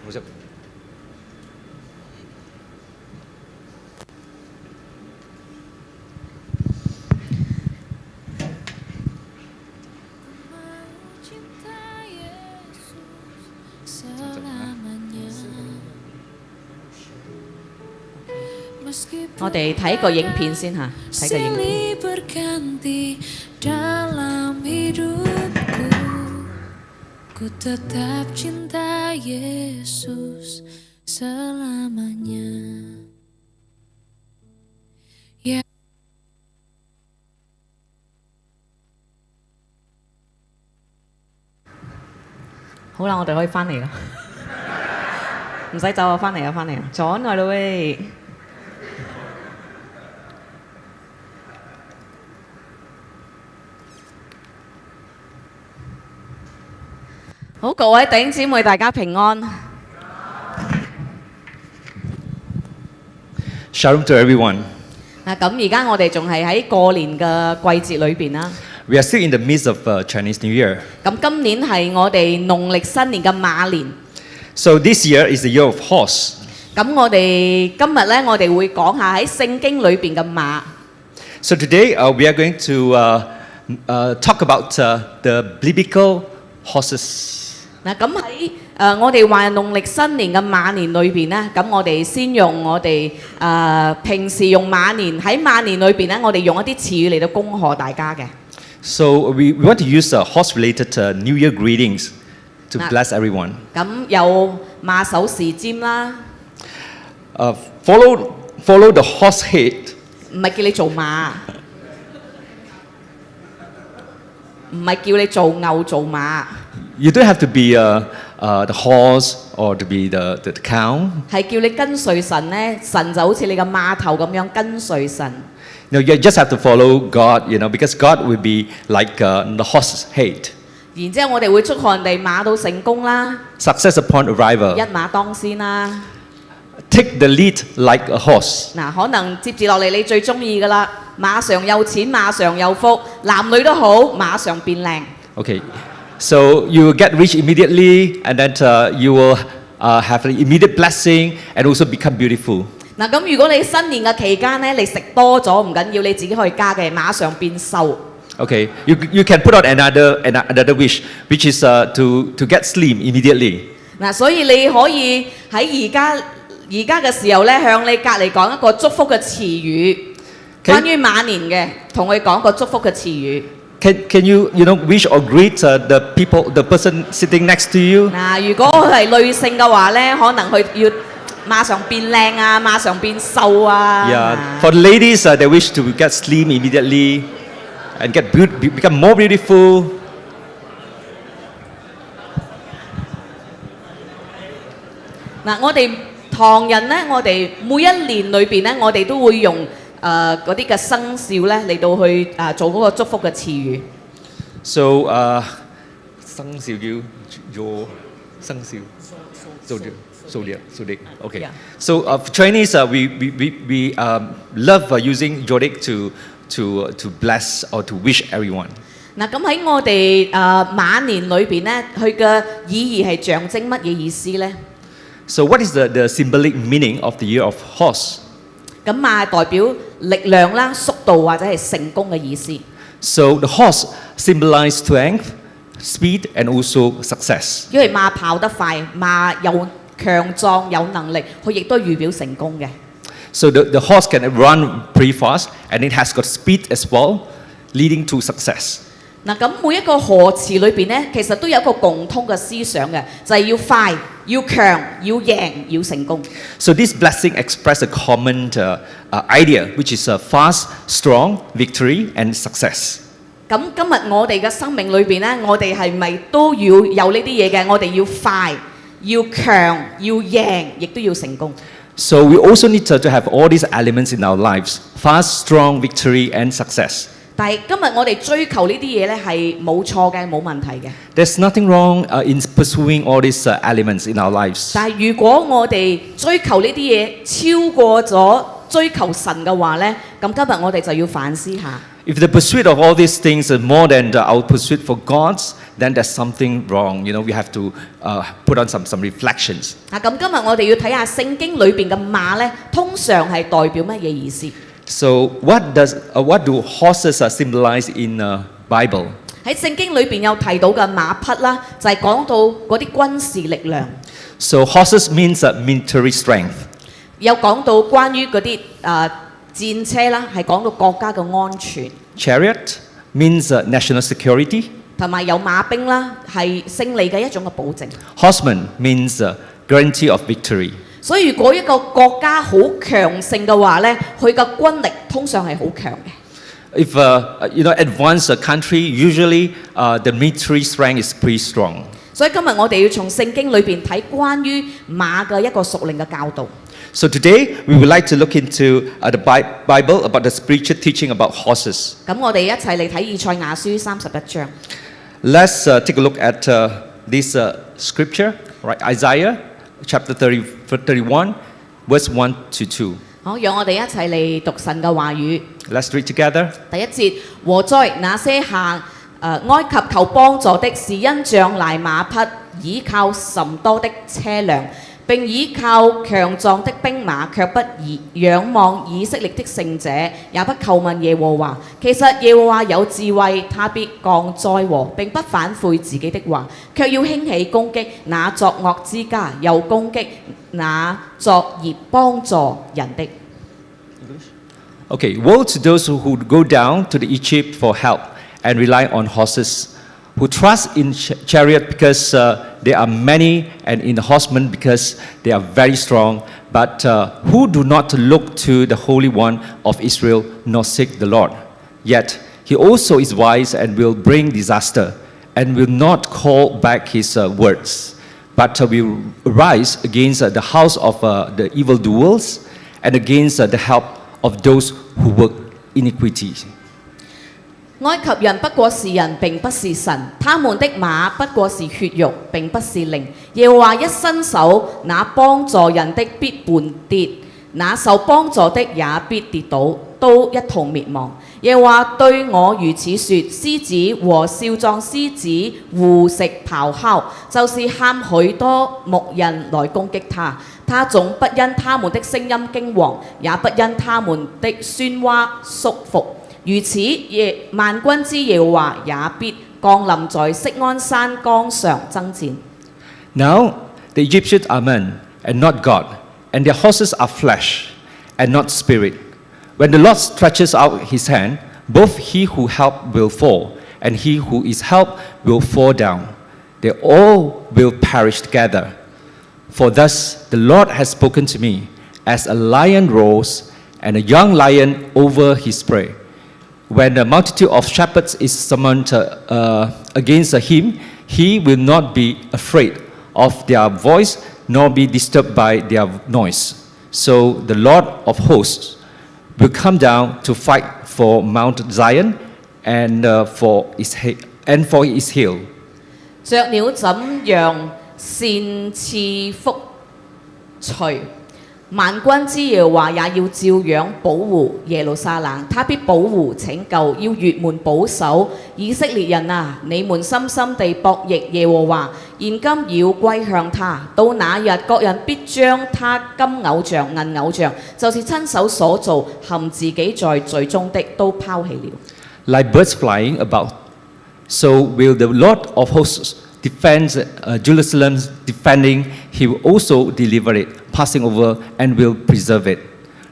冇錯。我哋睇個影片先嚇，睇個影片。 Silih berganti dalam hidupku, ku tetap cinta Yesus selamanya. Ya. 好啦，我哋可以翻嚟啦，唔使走啊，翻嚟啊，翻嚟啊，阻我啦喂！好，各位弟兄姊妹，大家平安。 Shalom to everyone. 咁而家我哋仲係喺過年嘅季節裏邊啦。 We are still in the midst of Chinese New Year. 咁今年係我哋農曆新年嘅馬年。 So this year is the year of horse. 咁我哋今日咧，我哋會講下喺聖經裏邊嘅馬。 So today we are going to talk about the biblical horses. 咁喺我哋話農曆新年嘅馬年裏邊咧，咁我哋先用我哋平時用馬年喺馬年裏邊咧，我哋用一啲詞語嚟到恭賀大家嘅。 So we want to use horse-related New Year greetings to bless everyone. 咁有馬首是瞻啦， Follow the horse head. 唔係叫你做馬，唔係叫你做牛做馬， You don't have to be the horse or to be the cow. 係叫你跟隨神咧，神就好似你嘅馬頭咁樣跟隨神。 No, you just have to follow God, because God will be like the horse's head. 然之後我哋會祝賀人哋馬到成功啦， Success upon 一 arrival. 馬當先啦。 Take the lead like a horse. 嗱，可能接住落嚟你最中意噶啦，馬上有錢，馬上有福，男女都好，馬上變靚。 Okay, so you will get rich immediately, and then you will have an immediate blessing and also become beautiful. 嗱，咁如果你新年嘅期間咧，你食多咗唔緊要，你自己可以加嘅，馬上變瘦。 Okay, you can put out another wish, which is to get slim immediately. 嗱，所以你可以喺而家嘅時候咧，向你隔離講一個祝福嘅詞語，關於馬年嘅，同佢講個祝福嘅詞語。 Can you wish or greet the person sitting next to you? 嗱，如果係女性嘅話咧，可能佢要馬上變靚啊，馬上變瘦啊。 Yeah, for the ladies, they wish to get slim immediately and become more beautiful. 嗱，我哋唐人咧，我哋每一年裏邊咧，我哋都會用嗰啲嘅生肖咧嚟到去做嗰個祝福嘅詞語。 So, 生肖叫做生肖 zodiac. Okay. Yeah. So for Chinese, we love using zodiac to bless or to wish everyone. 嗱，咁喺我哋馬年裏邊咧，佢嘅意義係象徵乜嘢意思咧？ So what is the symbolic meaning of the year of horse? 咁馬代表力量啦、速度或者係成功嘅意思。 So the horse symbolizes strength, speed, and also success. 因為馬跑得快，馬有強壯有能力，佢亦都預表成功嘅。 So the horse can run pretty fast, and it has got speed as well, leading to success. 嗱，咁每一個賀詞裏邊咧，其實都有一個共通嘅思想嘅，就係要快、要強、要贏、要成功。 So this blessing expresses a common idea, which is fast, strong, victory, and success. 咁今日我哋嘅生命裏邊咧，我哋係咪都要有呢啲嘢嘅？我哋要快、要強、要贏，亦都要成功。 So we also need to have all these elements in our lives: fast, strong, victory, and success. 但係今日我哋追求呢啲嘢咧係冇錯嘅，冇問題嘅。 There's nothing wrong in pursuing all these elements in our lives. 但係如果我哋追求呢啲嘢超過咗追求神嘅話咧，咁今日我哋就要反思下。If the pursuit of all these things is more than our pursuit for God's, then there's something wrong. We have to put on some reflections. 咁今日我哋要睇下聖經裏邊嘅馬咧，通常係代表乜嘢意思？ So what do horses symbolize in Bible? 喺聖經裏邊有提到嘅馬匹啦，就係講到嗰啲軍事力量， So horses means military strength. 有講到關於嗰啲戰車啦，係講到國家嘅安全， Chariot means national security. 同埋有馬兵啦，係勝利嘅一種嘅保證。 Horseman means guarantee of victory. 所以如果一個國家好強盛嘅話咧，佢嘅軍力通常係好強嘅。 If advanced country, usually the military strength is pretty strong. 所以今日我哋要從聖經裏邊睇關於馬嘅一個屬靈嘅教導。 So today we would like to look into the Bible about the spiritual teaching about horses. 咁我哋一齊嚟睇以賽亞書31章。 Let's take a look at this scripture, right? Isaiah chapter 31, verse 1 to 2. 好，讓我哋一齊嚟讀神嘅話語。 Let's read together. 第一節，禍哉那些下埃及求幫助的，是因仗賴馬匹，倚靠甚多的車輛，並倚靠強壯的兵馬，卻不仰望以色列的聖者，也不叩問耶和華。其實耶和華有智慧，他必降災禍，並不反悔自己的話，卻要興起攻擊那作惡之家，又攻擊那作孽幫助人的。 Okay, woe to those who go down to the Egypt for help and rely on horses, who trust in chariot because there are many, and in the horsemen because they are very strong, but who do not look to the Holy One of Israel nor seek the Lord. Yet he also is wise and will bring disaster, and will not call back his words, but will rise against the house of the evildoers and against the help of those who work iniquity. 埃及人不過是人，並不是神；他們的馬不過是血肉，並不是靈。耶和華一伸手，那幫助人的必絆跌，那受幫助的也必跌倒，都一同滅亡。耶和華對我如此說：獅子和少壯獅子互食咆哮，就是喊許多牧人來攻擊他。他總不因他們的聲音驚惶，也不因他們的喧嘩縮伏。如此，萬軍之耶和華也必降臨在錫安山崗上爭戰。 Now the Egyptians are men and not God, and their horses are flesh and not spirit. When the Lord stretches out his hand, both he who helped will fall, and he who is helped will fall down. They all will perish together. For thus the Lord has spoken to me, as a lion roars, and a young lion over his prey. When a multitude of shepherds is summoned against him, he will not be afraid of their voice, nor be disturbed by their noise. So the Lord of hosts will come down to fight for Mount Zion and for his hill. 雀鳥怎樣善賜福隨，萬軍之耶和華也要照樣保護耶路撒冷，他必保護拯救，要越門保守以色列人啊！你們深深地博弈耶和華，現今要歸向他。到那日，各人必將他金偶像、銀偶像，就是親手所造陷自己在罪中的，都拋棄了。Like birds flying about, so will the Lord of hosts defend Jerusalem, defending, he will also deliver it, passing over, and will preserve it.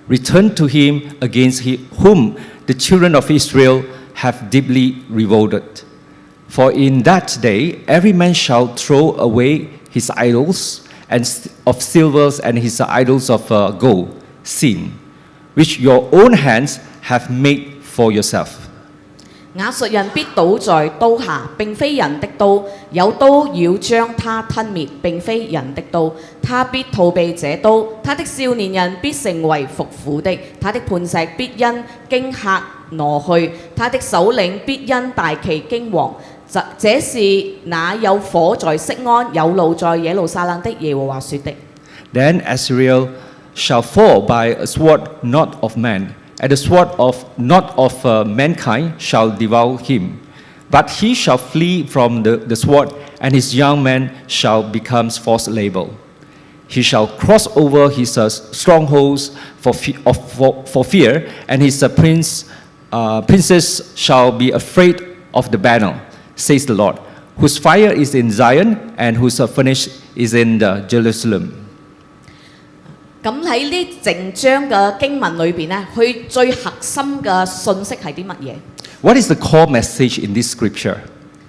Return to him against whom the children of Israel have deeply revolted. For in that day every man shall throw away his idols and of silver and his idols of gold, sin, which your own hands have made for yourself. 亞述人必倒在刀下，並非人的刀，有刀要將他吞滅，並非人的刀。他必逃避這刀，他的少年人必成為服苦的，他的磐石必因驚嚇挪去，他的首領必因大旗驚惶。這是那有火在錫安，有怒在耶路撒冷的耶和華說的。Then Assyria shall fall by a sword not of man, and the sword of not of mankind shall devour him. But he shall flee from the sword, and his young men shall become forced labor. He shall cross over his strongholds for fear, and his princes shall be afraid of the banner, says the Lord, whose fire is in Zion, and whose furnace is in Jerusalem. 咁喺呢整章嘅經文裏邊咧，佢最核心嘅信息係啲乜嘢？ What is the core message in this scripture?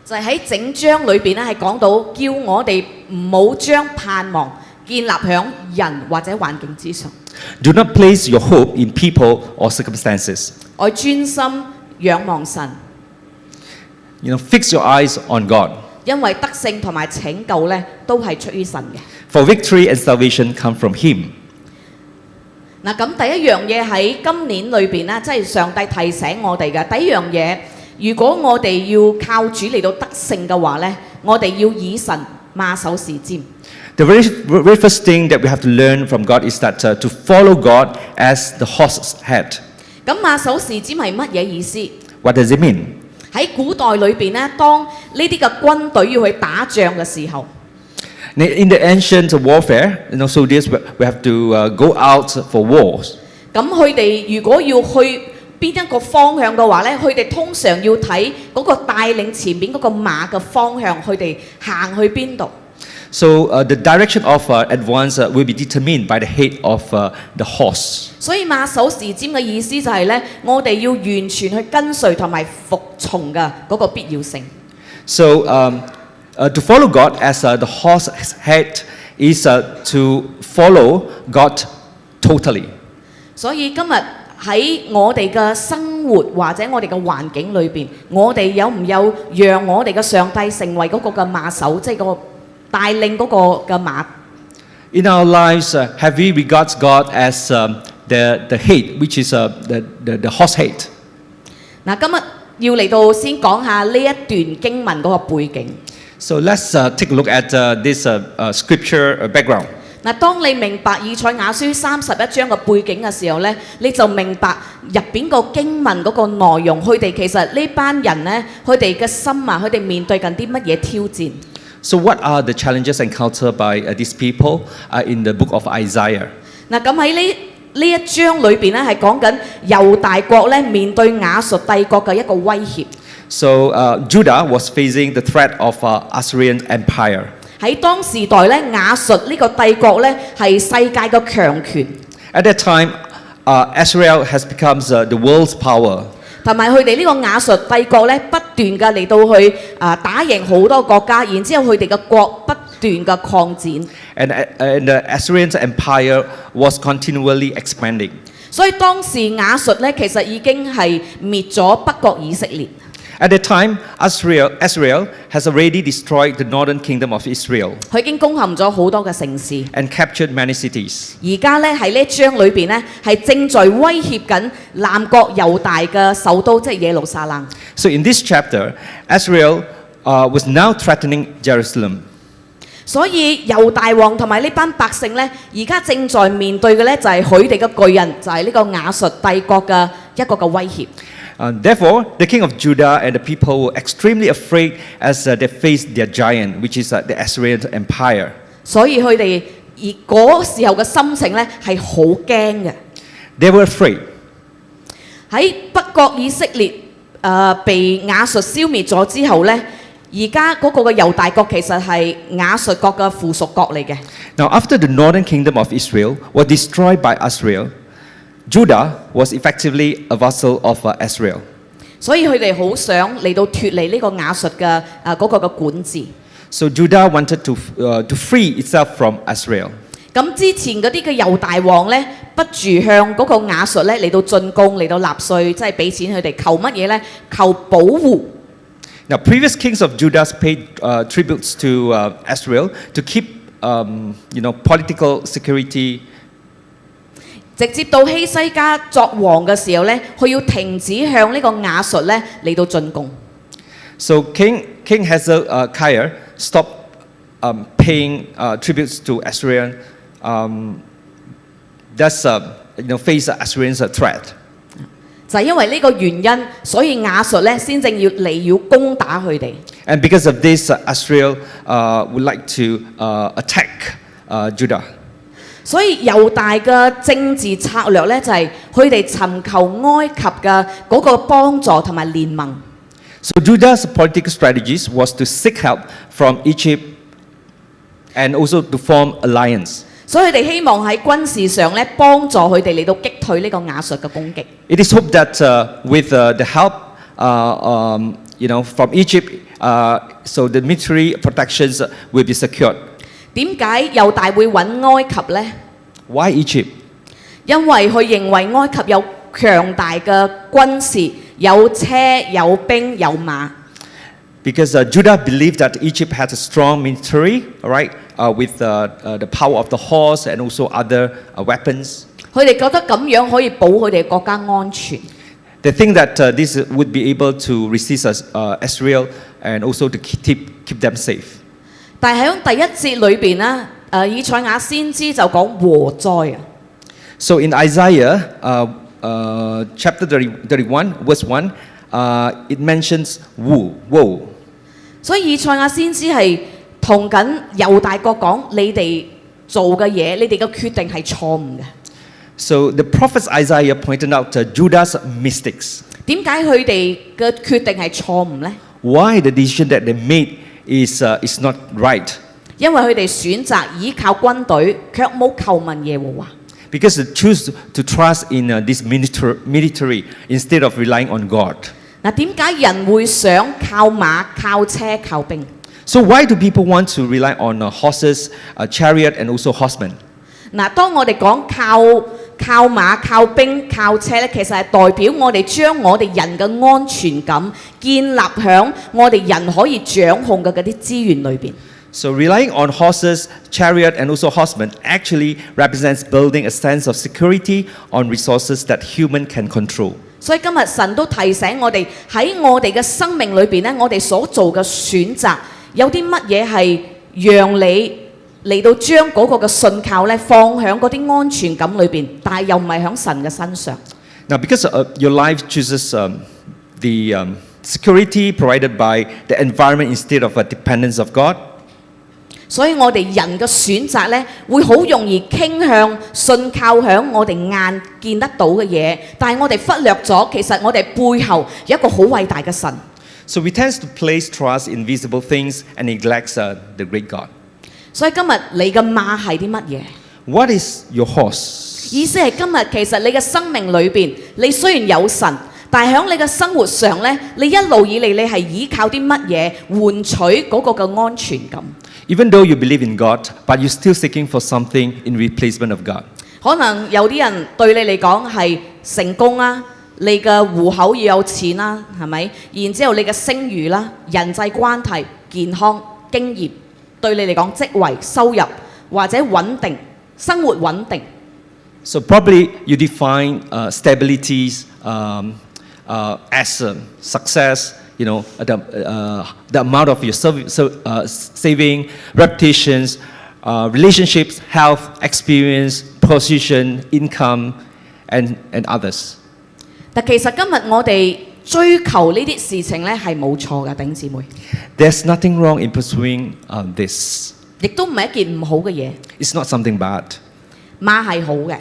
就係喺整章裏邊咧，係講到叫我哋唔好將盼望建立響人或者環境之上， Do not place your hope in people or circumstances. 我專心仰望神， Fix your eyes on God. 因為得勝同埋拯救咧都係出於神嘅。 For victory and salvation come from Him. 嗱，咁第一樣嘢喺今年裏邊咧，即係上帝提醒我哋嘅第一樣嘢，如果我哋要靠主嚟到得勝嘅話咧，我哋要以神馬首是瞻。 The very first thing that we have to learn from God is that to follow God as the horse's head. 咁馬首是瞻係乜嘢意思？ What does it mean? 喺古代裏邊咧，當呢啲嘅軍隊要去打仗嘅時候， In the ancient warfare, soldiers we have to go out for wars. 咁佢哋如果要去邊一個方向嘅話咧，佢哋通常要睇嗰個帶領前面嗰個馬嘅方向，佢哋行去邊度。 So the direction of advance will be determined by the head of the horse. 所以馬首是瞻嘅意思就係咧，我哋要完全去跟隨同埋服從嘅嗰個必要性。 So to follow God as the horse's head is to follow God totally. 所以今日喺我哋嘅生活或者我哋嘅環境裏邊，我哋有唔有讓我哋嘅上帝成為嗰個嘅馬首，即係個帶領嗰個嘅馬？ In our lives, have we regarded God as the head, which is the horse head? 嗱，今日要嚟到先講下呢一段經文嗰個背景。 So let's take a look at this scripture background. 嗱，當你明白以賽亞書31章嘅背景嘅時候咧，你就明白入邊個經文嗰個內容，佢哋其實呢班人咧，佢哋嘅心啊，佢哋面對緊啲乜嘢挑戰？ So what are the challenges encountered by these people in the book of Isaiah? 嗱，咁喺呢一章裏邊咧，係講緊猶大國咧面對亞述帝國嘅一個威脅。 So Judah was facing the threat of Assyrian Empire. 喺當時代咧，亞述呢個帝國咧係世界嘅強權， At that time, Israel has become the world's power. 同埋佢哋呢個亞述帝國咧不斷嘅嚟到去打贏好多國家，然之後佢哋嘅國不斷嘅擴展。And the Assyrian Empire was continually expanding. 所以當時亞述咧其實已經係滅咗北國以色列。 At that time, Israel has already destroyed the northern kingdom of Israel 佢已經攻陷咗好多嘅城市。 and captured many cities. 而家咧喺呢一章裏邊咧係正在威脅緊南國猶大嘅首都，即係耶路撒冷。 So in this chapter, Israel was now threatening Jerusalem. 所以猶大王同埋呢班百姓咧，而家正在面對嘅咧就係佢哋嘅巨人，就係呢個亞述帝國嘅一個嘅威脅。 Therefore, the king of Judah and the people were extremely afraid as they faced their giant, which is the Assyrian Empire. 所以佢哋而嗰時候嘅心情咧係好驚嘅。 They were afraid. 喺北國以色列被亞述消滅咗之後咧，而家嗰個嘅猶大國其實係亞述國嘅附屬國嚟嘅。 Now, after the northern kingdom of Israel was destroyed by Assyria, Judah was effectively a vassal of Israel. 所以佢哋好想嚟到脱離呢個亞述嘅嗰個嘅管治。 So Judah wanted to free itself from Israel. 咁之前嗰啲嘅猶大王咧，不住向嗰個亞述咧嚟到進貢，嚟到納稅，即係俾錢佢哋，求乜嘢咧？求保護。 Now, previous kings of Judah paid tributes to Israel to keep, political security. 直接到希西家作王嘅時候咧，佢要停止向呢個亞述咧嚟到進貢。 So King Hezekiah stopped paying tributes to Assyrian, thus face Assyrian's threat. 就係因為呢個原因，所以亞述咧先正要攻打佢哋。 And because of this, Israel would like to attack Judah. 所以猶大嘅政治策略咧就係佢哋尋求埃及嘅嗰個幫助同埋聯盟。 So Judah's political strategies was to seek help from Egypt and also to form alliance. 所以佢哋希望喺軍事上咧幫助佢哋嚟到擊退呢個亞述嘅攻擊。 It is hoped that with the help, from Egypt, so the military protections will be secured. 點解猶大會揾埃及呢？ Why Egypt? 因為佢認為埃及有強大嘅軍事，有車、有兵、有馬。 Because Judah believed that Egypt had a strong military, all right, with the power of the horse and also other weapons. 佢哋覺得咁樣可以保佢哋國家安全。 They think that this would be able to resist Israel and also to keep them safe. 但係喺第一節裏邊呢，以賽亞先知就講禍災啊。 So in Isaiah chapter 31, verse 1, it mentions woe. 所以以賽亞先知係同緊猶大國講：你哋做嘅嘢，你哋嘅決定係錯誤嘅。 So the prophet Isaiah pointed out Judah's mistakes. 點解佢哋嘅決定係錯誤呢？ Why the decision that they made is not right? 因為佢哋選擇依靠軍隊，卻冇求問耶和華。 Because they choose to trust in this military instead of relying on God. 嗱，點解人會想靠馬、靠車、靠兵？ So why do people want to rely on horses, chariot, and also horsemen? 嗱，當我哋講靠馬、靠兵、靠車咧，其實係代表我哋將我哋人嘅安全感建立響我哋人可以掌控嘅嗰啲資源裏邊。 So relying on horses, chariot, and also horsemen actually represents building a sense of security on resources that human can control. 所以今日神都提醒我哋喺我哋嘅生命裏邊咧，我哋所做嘅選擇有啲乜嘢係讓你嚟到將嗰個嘅信靠咧放響嗰啲安全感裏邊，但係又唔係響神嘅身上。 Now, because your life chooses the security provided by the environment instead of a dependence of God, 所以我哋人嘅選擇咧，會好容易傾向信靠響我哋眼見得到嘅嘢，但係我哋忽略咗，其實我哋背後有一個好偉大嘅神。 so we tend to place trust in visible things and neglects the great God. 所以今日你嘅馬係啲乜嘢？ What is your horse? 意思係今日其實你嘅生命裏邊，你雖然有神，但係喺你嘅生活上咧，你一路以嚟你係依靠啲乜嘢換取嗰個嘅安全感？ Even though you believe in God, but you're still seeking for something in replacement of God. 可能有啲人對你嚟講係成功啦，你嘅戶口要有錢啦，係咪？然之後你嘅聲譽啦、人際關係、健康、經驗，對你嚟講職位、收入或者穩定、生活穩定。 So probably you define stabilities as success. The amount of your saving, reputations, relationships, health, experience, position, income, and others. 但其實今日我哋追求呢啲事情咧係冇錯嘅，弟兄姊妹。 There's nothing wrong in pursuing this. 亦都唔係一件唔好嘅嘢。 It's not something bad. 馬係好嘅，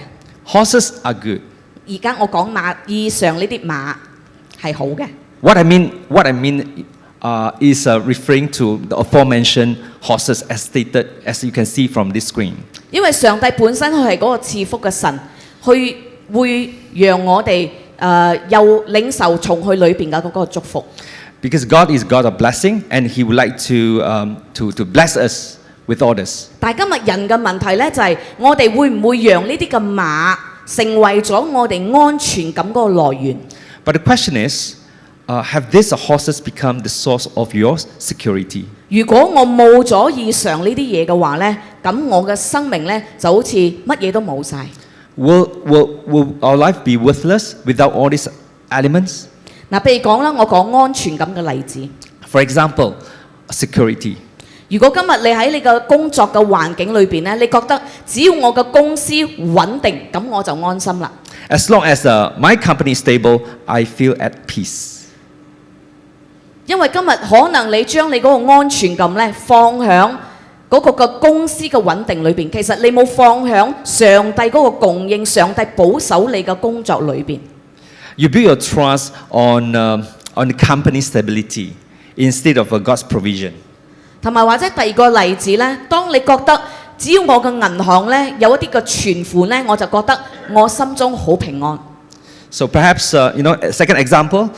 Horses are good. 而家我講馬以上呢啲馬係好嘅。 What I mean is referring to the aforementioned horses as stated, as you can see from this screen. 因為上帝本身佢係嗰個賜福嘅神，佢會讓我哋又領受從佢裏邊嘅嗰個祝福。 Because God is God of blessing, and He would like to bless us with all this. 但係今日人嘅問題咧就係、我哋會唔會讓呢啲嘅馬成為咗我哋安全感嗰個來源？ But the question is, have these horses become the source of your security? 如果我冇咗以上呢啲嘢嘅話咧，咁我嘅生命咧就好似乜嘢都冇晒。 Will our life be worthless without all these elements? 嗱，譬如講啦，我講安全感嘅例子。 For example, security. 如果今日你喺你嘅工作嘅環境裏邊咧，你覺得只要我嘅公司穩定，咁我就安心啦。As long as my company is stable, I feel at peace. 因為今日可能你將你嗰個安全感咧放響嗰個嘅公司嘅穩定裏邊，其實你冇放響上帝嗰個供應、上帝保守你嘅工作裏邊。You build your trust on the company stability instead of God's provision. 同埋或者第二個例子咧，當你覺得只要我嘅銀行咧有一啲嘅存款咧，我就覺得我心中好平安。So perhaps, second example,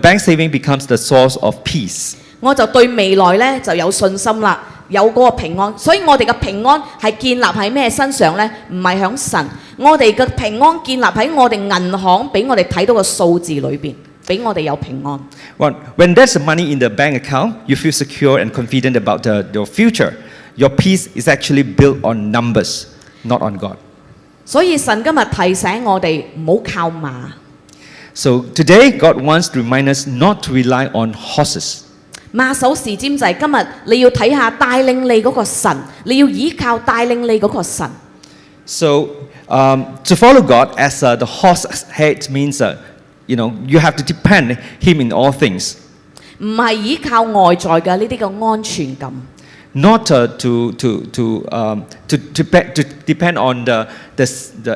bank saving becomes the source of peace. 我就對未來咧就有信心啦，有嗰個平安。所以我哋嘅平安係建立喺咩身上咧？唔係響神，我哋嘅平安建立喺我哋銀行俾我哋睇到嘅數字裏邊，俾我哋有平安。When there's money in the bank account, you feel secure and confident about your future. Your peace is actually built on numbers, not on God. 所以神今日提醒我哋唔好靠馬。So today, God wants to remind us not to rely on horses. 馬首是瞻就係今日你要睇下帶領你嗰個神，你要依靠帶領你嗰個神。So to follow God as the horse head means, you have to depend Him in all things. 唔係依靠外在嘅呢啲嘅安全感。Not to depend on the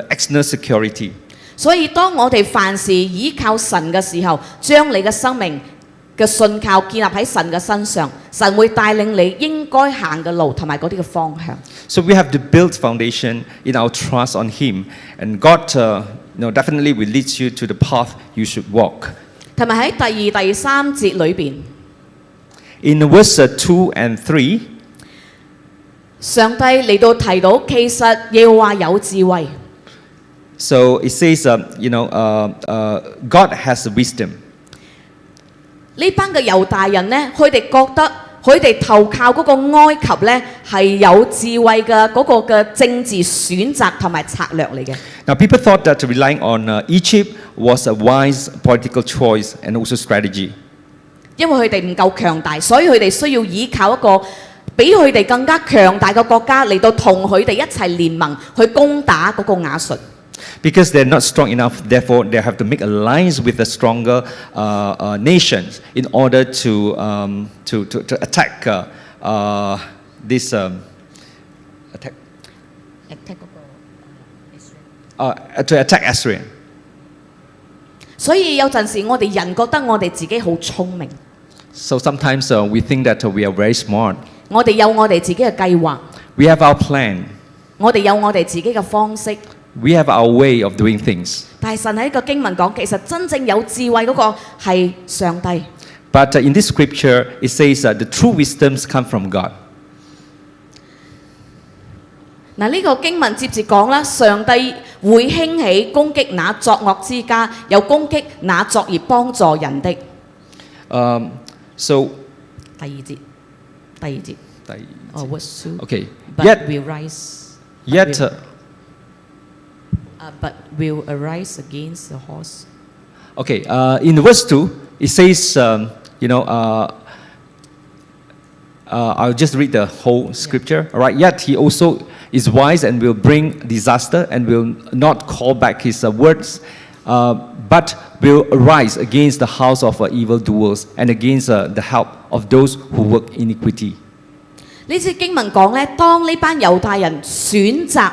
external security. 所以當我哋凡事依靠神嘅時候，將你嘅生命嘅信靠建立喺神嘅身上，神會帶領你應該行嘅路同埋嗰啲嘅方向。So we have to build foundation in our trust on Him, and God, definitely will lead you to the path you should walk. 同埋喺第二、第三節裏邊， In verse 2 and 3, 上帝嚟到提到，其實耶和華有智慧。so it says, God has wisdom. 呢班嘅猶大人呢，佢哋覺得佢哋投靠嗰個埃及呢係有智慧嘅嗰個嘅政治選擇同埋策略嚟嘅。Now people thought that relying on Egypt was a wise political choice and also strategy. 因為佢哋唔夠強大，所以佢哋需要依靠一個比佢哋更加強大嘅國家嚟到同佢哋一齊聯盟去攻打嗰個亞述。Because they're not strong enough, therefore they have to make alliance with the stronger nations in order to attack this attack to attack Assyria. 所以有陣時我哋人覺得我哋自己好聰明， So sometimes we think that we are very smart. 我哋有我哋自己嘅計劃， We have our plan. 我哋有我哋自己嘅方式。We have our way of doing things. 但係神喺呢個經文講，其實真正有智慧嗰個係上帝。 But in this scripture, it says that the true wisdoms come from God. 嗱，呢個經文接住講啦，上帝會興起攻擊那作惡之家，又攻擊那作孽幫助人的。So 第二節，verse 2。 okay. But will rise. Yet But will arise against the horse. okay. In verse 2, it says, I'll just read the whole scripture. All right. Yet he also is wise and will bring disaster and will not call back his words, but will arise against the house of evildoers and against the help of those who work iniquity. 呢節經文講咧，當呢班猶大人選擇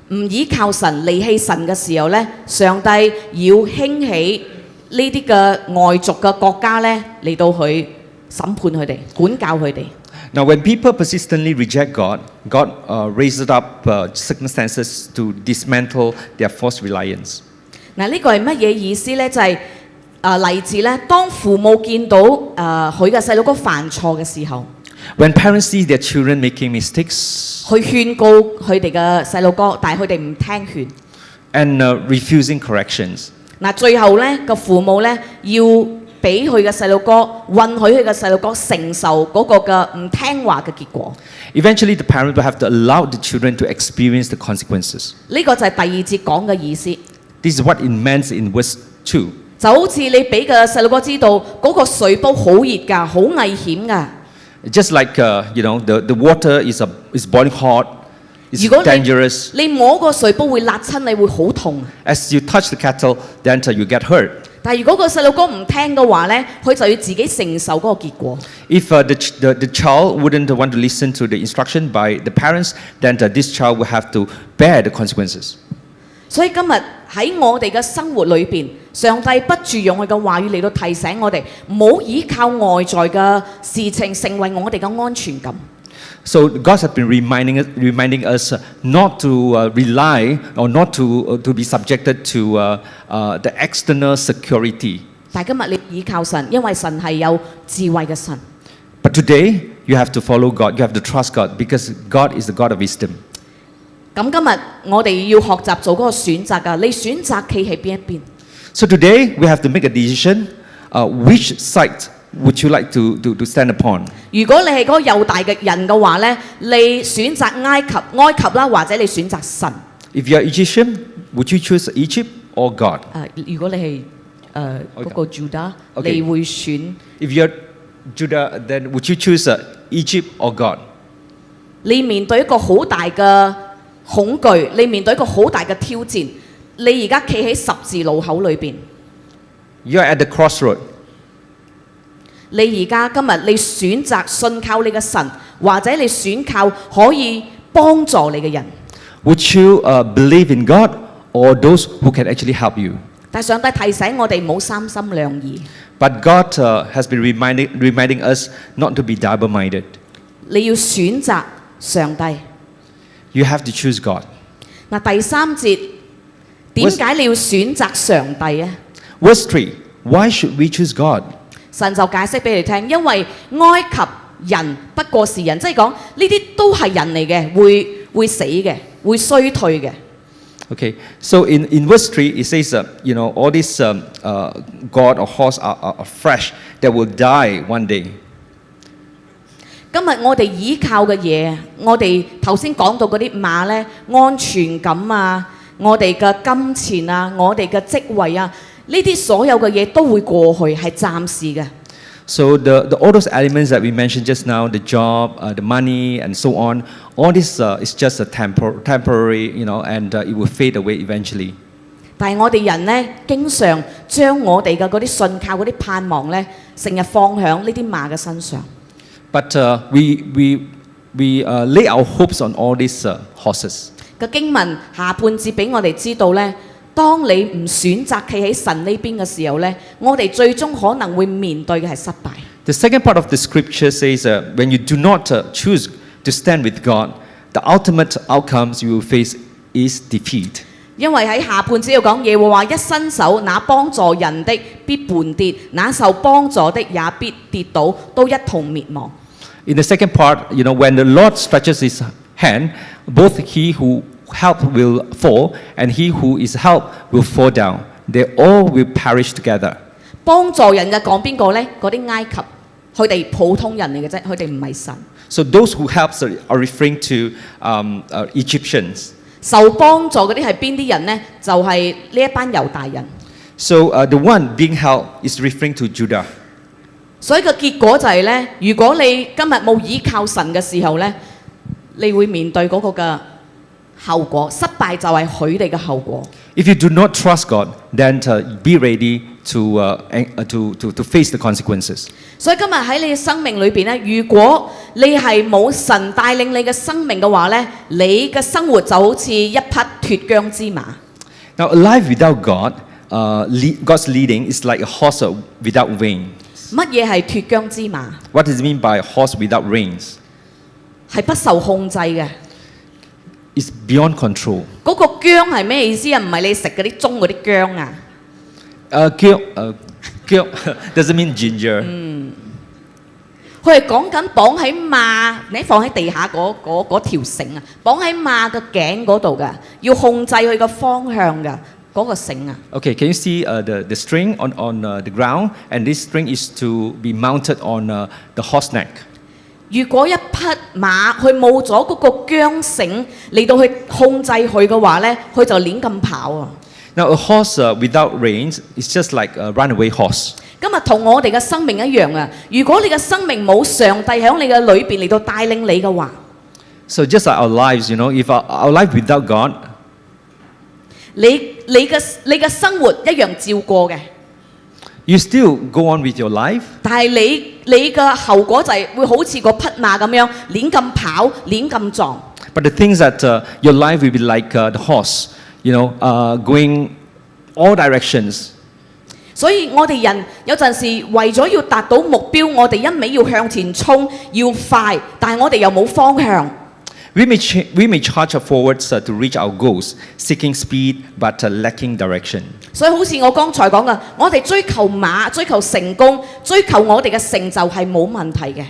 唔依靠神、離棄神嘅時候咧，上帝要興起呢啲嘅外族嘅國家咧嚟到去審判佢哋、管教佢哋。Now, when people persistently reject God, God raises up circumstances to dismantle their false reliance. 嗱，呢個係乜嘢意思咧？就係例子咧，當父母見到佢嘅細路哥犯錯嘅時候， When parents see their children making mistakes 去勸告佢哋嘅細路哥，但係佢哋唔聽勸。 and refusing corrections, 嗱，最後咧個父母咧要俾佢嘅細路哥，允許佢嘅細路哥承受嗰個嘅唔聽話嘅結果。 eventually the parent will have to allow the children to experience the consequences. 呢個就係第二節講嘅意思。 This is what it meant in verse 2. 就好似你俾個細路哥知道嗰個水煲好熱㗎，好危險㗎。Just like the water is boiling hot, it's 如果 dangerous. 你摸個水煲會辣親你，會好痛。 As you touch the kettle, then you get hurt. 但係如果個細路哥唔聽嘅話呢，佢就要自己承受嗰個結果。 If the child wouldn't want to listen to the instruction by the parents, then this child will have to bear the consequences. 所以今日喺我哋嘅生活裏邊，上帝不住用佢嘅話語嚟到提醒我哋，唔好依靠外在嘅事情成為我哋嘅安全感。 So God has been reminding us not to rely or not to be subjected to the external security. 但係今日你依靠神，因為神係有智慧嘅神。 But today you have to follow God. You have to trust God because God is the God of wisdom. 咁今日我哋要學習做嗰個選擇㗎，你選擇企喺邊一邊？ So today we have to make a decision. Which side would you like to stand upon? 如果你係嗰個猶大嘅人嘅話呢，你選擇埃及啦，或者你選擇神。 If you are Egyptian, would you choose Egypt or God? 如果你係嗰個 Judah， Okay. 你會選。 If you are Judah, then would you choose Egypt or God? 你面對一個好大嘅恐懼，你面對一個好大嘅挑戰。你而家企喺十字路口裏邊， You are at the crossroad. 你而家今日你選擇信靠你嘅神，或者你選靠可以幫助你嘅人。 Would you believe in God or those who can actually help you? 但上帝提醒我哋唔好三心兩意， But God has been reminding us not to be double-minded. 你要選擇上帝。 You have to choose God. 第三節，點解你要選擇上帝啊？ Verse 3, why should we choose God? 神就解釋俾你聽，因為埃及人不過是人，即係講呢啲都係人嚟嘅，會死嘅，會衰退嘅。 Okay, so in verse 3, it says, all these god or horse are fresh, that will die one day. 今日我哋依靠嘅嘢，我哋頭先講到嗰啲馬呢，安全感啊，我哋嘅金錢啊，我哋嘅職位啊，呢啲所有嘅嘢都會過去，係暫時嘅。 So all those elements that we mentioned just now, the job, the money, and so on, all this is just a temporary, and it will fade away eventually. 但係我哋人呢，經常將我哋嘅嗰啲信靠、嗰啲盼望呢，成日放響呢啲馬嘅身上。 But we lay our hopes on all these horses. 嘅經文下半節俾我哋知道呢，當你唔選擇企喺神呢邊嘅時候呢，我哋最終可能會面對嘅係失敗。 The second part of the scripture says, when you do not choose to stand with God, the ultimate outcomes you will face is defeat. 因為喺下半節要講耶和華一伸手，那幫助人的必絆跌，那受幫助的也必跌倒，都一同滅亡。 In the second part, when the Lord stretches his hand, both he who help will fall and he who is helped will fall down. They all will perish together. 幫助人嘅講邊個呢？嗰啲埃及，佢哋普通人嚟嘅啫，佢哋唔係神。 So those who help are referring to Egyptians. 受幫助嗰啲係邊啲人呢？就係呢一班猶大人。 So the one being helped is referring to Judah. 所以個結果就係呢：如果你今日冇依靠神嘅時候呢，你會面對嗰個嘅後果，失敗就係佢哋嘅後果。 If you do not trust God, then be ready to face the consequences. 所以今日喺你嘅生命裏邊呢，如果你係冇神帶領你嘅生命嘅話呢，你嘅生活就好似一匹脫韁之馬。 Now, a life without God, God's leading is like a horse without reins. 乜嘢係脫韁之馬？ What does it mean by a horse without reins? 係不受控制嘅。 It's beyond control. 嗰個薑係咩意思啊？唔係你食嗰啲鐘嗰啲薑啊。Gyeok doesn't mean ginger. 佢係講緊綁喺馬，你放喺地下嗰條繩啊，綁喺馬嘅頸嗰度㗎，要控制佢個方向㗎，嗰個繩啊。Okay, can you see the string on the ground? And this string is to be mounted on the horse neck. 如果一匹馬佢冇咗嗰個韁繩嚟到去控制佢嘅話呢，佢就亂咁跑啊。 Now, a horse without reins is just like a runaway horse. 今日同我哋嘅生命一樣啊！如果你嘅生命冇上帝喺你嘅裏邊嚟到帶領你嘅話， So just like our lives, if our life without God, 你嘅生活一樣照過嘅， you still go on with your life, 但係你嘅後果就係會好似個匹馬咁樣亂咁跑、亂咁撞。 but the things that your life will be like the horse, going all directions. 所以我哋人有陣時為咗要達到目標，我哋一味要向前衝，要快，但係我哋又冇方向。We may charge forwards to reach our goals, seeking speed but lacking direction. 所以好似我剛才講嘅，我哋追求馬、追求成功、追求我哋嘅成就係冇問題嘅。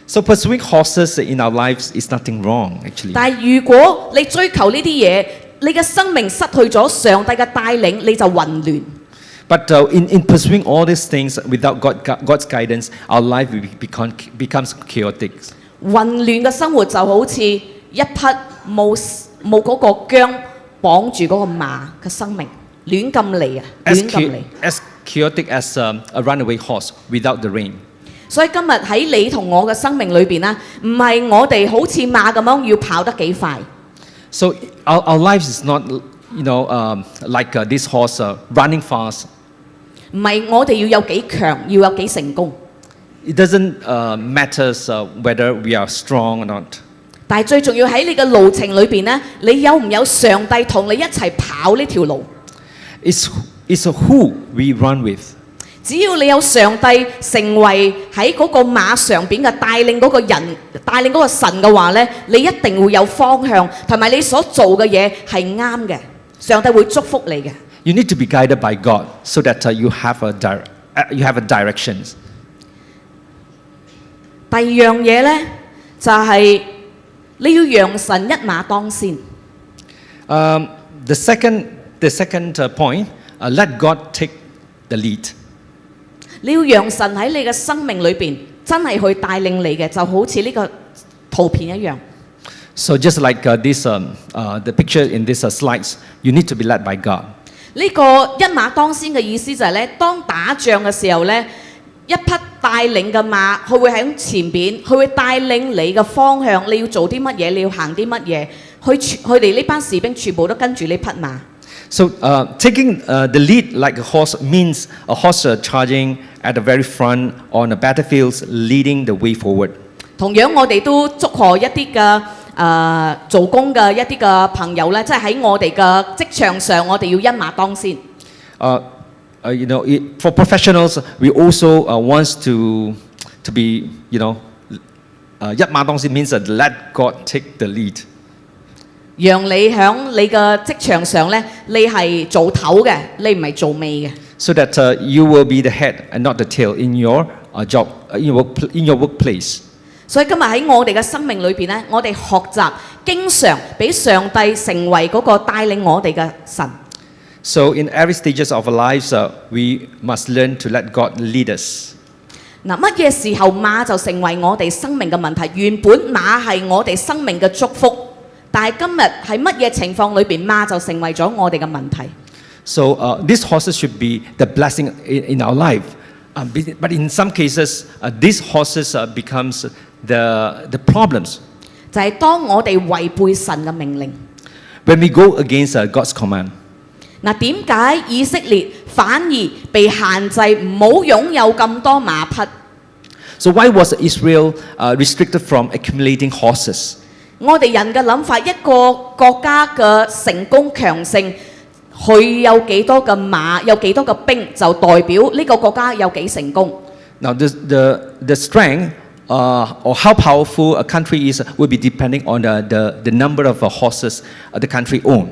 So pursuing horses in our lives is nothing wrong, actually. 但係如果你追求呢啲嘢，你嘅生命失去咗上帝嘅帶領，你就混亂。 But in pursuing all these things without God's guidance, our life becomes chaotic. 混亂嘅生活就好似一匹冇嗰個韁綁住嗰個馬嘅生命，亂咁嚟啊，亂咁嚟。 As chaotic as a runaway horse without the rein. 所以今日喺你同我嘅生命裏邊咧，唔係我哋好似馬咁樣要跑得幾快。 So our lives is not, like this horse running fast. 唔係我哋要有幾強，要有幾成功。 It doesn't matter whether we are strong or not. 但係最重要喺你嘅路程裏邊咧，你有唔有上帝同你一齊跑呢條路？ It's who we run with. 只要你有上帝成為喺嗰個馬上邊嘅帶領嗰個人、帶領嗰個神嘅話咧，你一定會有方向，同埋你所做嘅嘢係啱嘅，上帝會祝福你嘅。 You need to be guided by God so that you have a direction. 第二樣嘢咧就係、你要讓神一馬當先。 The second point, let God take the lead. 你要讓神喺你嘅生命裏邊真係去帶領你嘅，就好似呢個圖片一樣。 So just like the picture in these slides, you need to be led by God. 呢個一馬當先嘅意思就係咧，當打仗嘅時候咧，一匹帶領嘅馬，佢會喺前邊，佢會帶領你嘅方向，你要做啲乜嘢，你要行啲乜嘢，佢哋呢班士兵全部都跟住呢匹馬。 So taking the lead like a horse means a horse charging at the very front on the battlefields, leading the way forward. 同樣我哋都祝賀一啲嘅做工嘅一啲嘅朋友咧，即係喺我哋嘅職場上，我哋要一馬當先。 For professionals, we also want to be, 一馬當先 means that let God take the lead. 讓你喺你嘅職場上咧，你係做頭嘅，你唔係做尾嘅。 So that you will be the head and not the tail in your job, in your workplace. 所以今日喺我哋嘅生命裏邊咧，我哋學習經常俾上帝成為嗰個帶領我哋嘅神。 So in every stages of our lives, we must learn to let God lead us. 嗱，乜嘢時候馬就成為我哋生命嘅問題？原本馬係我哋生命嘅祝福，但係今日喺乜嘢情況裏邊，馬就成為咗我哋嘅問題。 So these horses should be the blessing in our life. But in some cases, these horses becomes the problems. 就係當我哋違背神嘅命令。 When we go against God's command. 嗱，點解以色列反而被限制唔好擁有咁多馬匹？ So why was Israel restricted from accumulating horses? 我哋人嘅諗法，一個國家嘅成功強盛，佢有幾多嘅馬，有幾多嘅兵，就代表呢個國家有幾成功。 Now the strength or how powerful a country is will be depending on the number of horses the country own.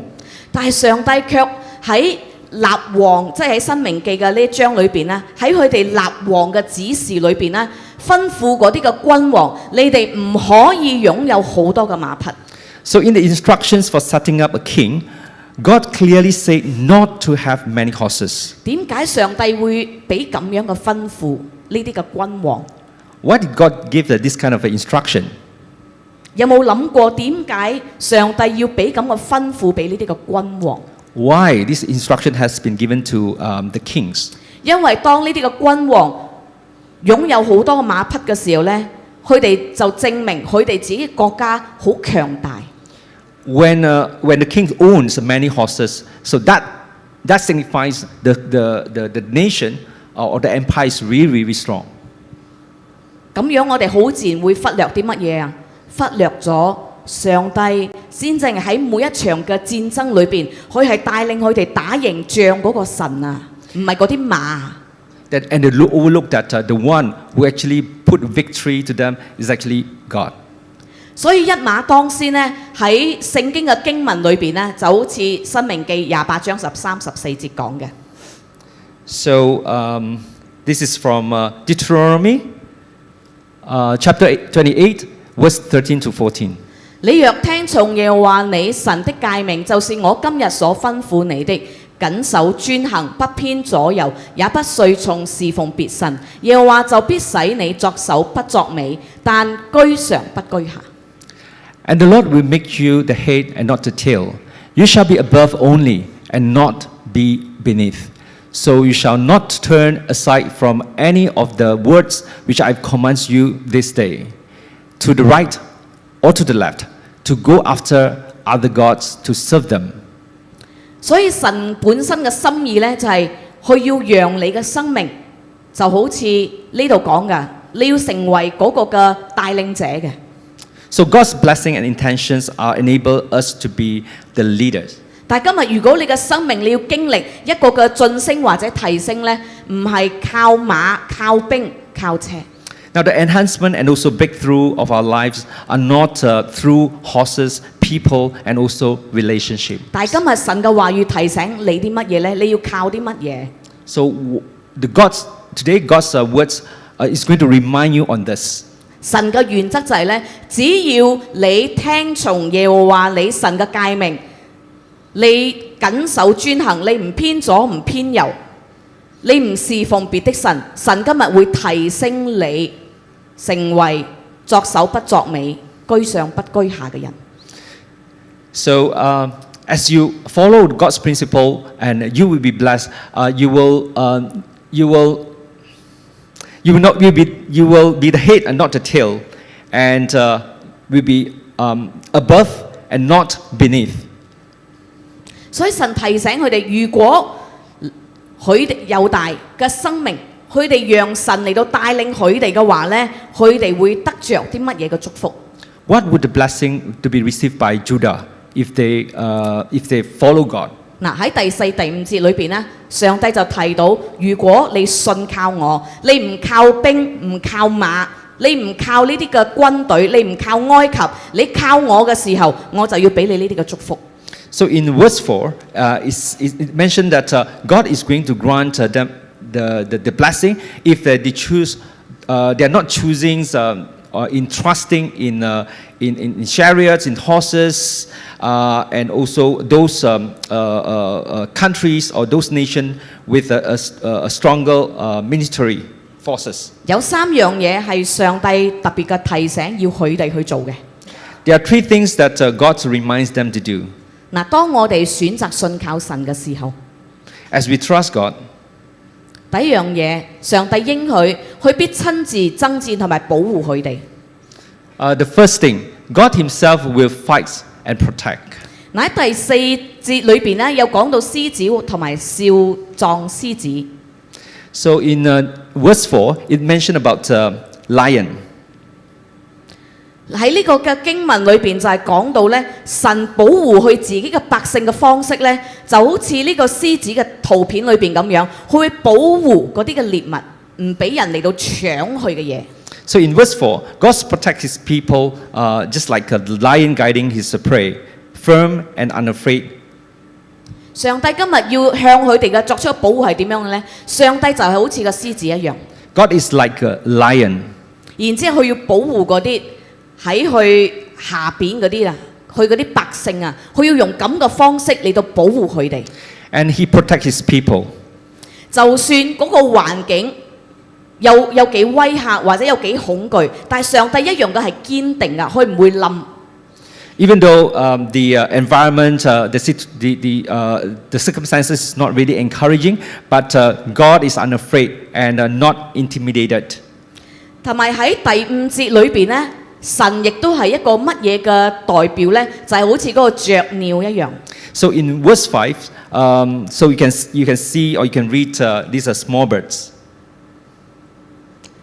但係上帝卻喺立王，即係喺申命記嘅呢一章裏邊咧，喺佢哋立王嘅指示裏邊咧，吩咐嗰啲嘅君王，你哋唔可以擁有好多嘅馬匹。 So in the instructions for setting up a king, God clearly said not to have many horses. 點解上帝會俾咁樣嘅吩咐呢啲嘅君王？ Why did God give this kind of instruction? 有冇諗過點解上帝要俾咁嘅吩咐俾呢啲嘅君王？ Why this instruction has been given to the kings? 因為當呢啲嘅君王擁有好多馬匹嘅時候呢，佢哋就證明佢哋自己國家好強大。When the king owns many horses, so that signifies the nation or the empire is really, really strong. 咁樣我哋好自然會忽略啲乜嘢啊？忽略咗上帝先正喺每一場嘅戰爭裏邊，佢係帶領佢哋打贏仗嗰個神啊，唔係嗰啲馬。And they overlook that the one who actually put victory to them is actually God. 所以一馬當先呢，喺聖經嘅經文裏邊呢，就好似申命記28章13、14節講嘅。So this is from Deuteronomy chapter 28, verse 13 to 14. 你若聽從耶和華你神的誡命，就是我今日所吩咐你的，謹守專行，不偏左右，也不隨從侍奉別神，耶和華就必使你作首不作尾，但居上不居下。And the Lord will make you the head and not the tail. You shall be above only and not be beneath. So you shall not turn aside from any of the words which I command you this day, to the right or to the left, to go after other gods to serve them. 所以神本身嘅心意呢，就係佢要讓你嘅生命就好似呢度講嘅，你要成為嗰個嘅帶領者嘅。So God's blessing and intentions are enable us to be the leaders. 但係今日如果你嘅生命你要經歷一個嘅晉升或者提升呢，唔係靠馬、靠兵、靠車。Now the enhancement and also breakthrough of our lives are not through horses, people, and also relationship. 但係今日神嘅話語提醒你啲乜嘢呢？你要靠啲乜嘢？ So today God's words is going to remind you on this. 神嘅原則就係呢：只要你聽從耶和華你神嘅誡命，你謹守專行，你唔偏左唔偏右，你唔侍奉別的神，神今日會提升你成為作首不作尾、居上不居下嘅人。So as you follow God's principle, and you will be blessed. You will be the head and not the tail, and will be above and not beneath. 所以神提醒佢哋，如果佢哋有大嘅生命，佢哋讓神嚟到帶領佢哋嘅話呢，佢哋會得着啲乜嘢嘅祝福？ What would the blessing to be received by Judah if they follow God? 嗱喺第4、第5節裏邊呢，上帝就提到，如果你信靠我，你唔靠兵，唔靠馬，你唔靠呢啲嘅軍隊，你唔靠埃及，你靠我嘅時候，我就要俾你呢啲嘅祝福。So in verse 4, it mentioned that God is going to grant them the blessing if they choose. They are not choosing in trusting in chariots, in horses, and also those countries or those nations with a stronger military forces. 有3樣嘢係上帝特別嘅提醒，要佢哋去做嘅。 There are 3 things that God reminds them to do. 嗱，當我哋選擇信靠神嘅時候， As we trust God, 第一樣嘢，上帝應許佢必親自爭戰同埋保護佢哋。the first thing, God Himself will fight and protect. 嗱喺第4節裏邊咧，有講到獅子同埋少壯獅子。So in verse 4, it mentioned about lion. 喺呢個嘅經文裏邊就係講到咧，神保護佢自己嘅百姓嘅方式咧，就好似呢個獅子嘅圖片裏邊咁樣，佢會保護嗰啲嘅獵物，唔俾人嚟到搶佢嘅嘢。So in verse 4, God protects His people just like a lion guiding his prey, firm and unafraid. 上帝今日要向佢哋嘅作出嘅保護係點樣嘅咧？上帝就係好似個獅子一樣， God is like a lion. 然之後佢要保護嗰啲喺佢下邊嗰啲啊，佢嗰啲百姓啊，佢要用咁嘅方式嚟到保護佢哋。And He protects His people. 就算嗰個環境有幾威嚇或者有幾恐懼，但係上帝一樣嘅係堅定噶，佢唔會冧。Even though the environment, the circumstances is not really encouraging, but God is unafraid and not intimidated. 同埋喺第5節裏邊咧，神亦都係一個乜嘢嘅代表咧？就係好似嗰個雀鳥一樣。So in verse 5, so you can see or you can read these are small birds.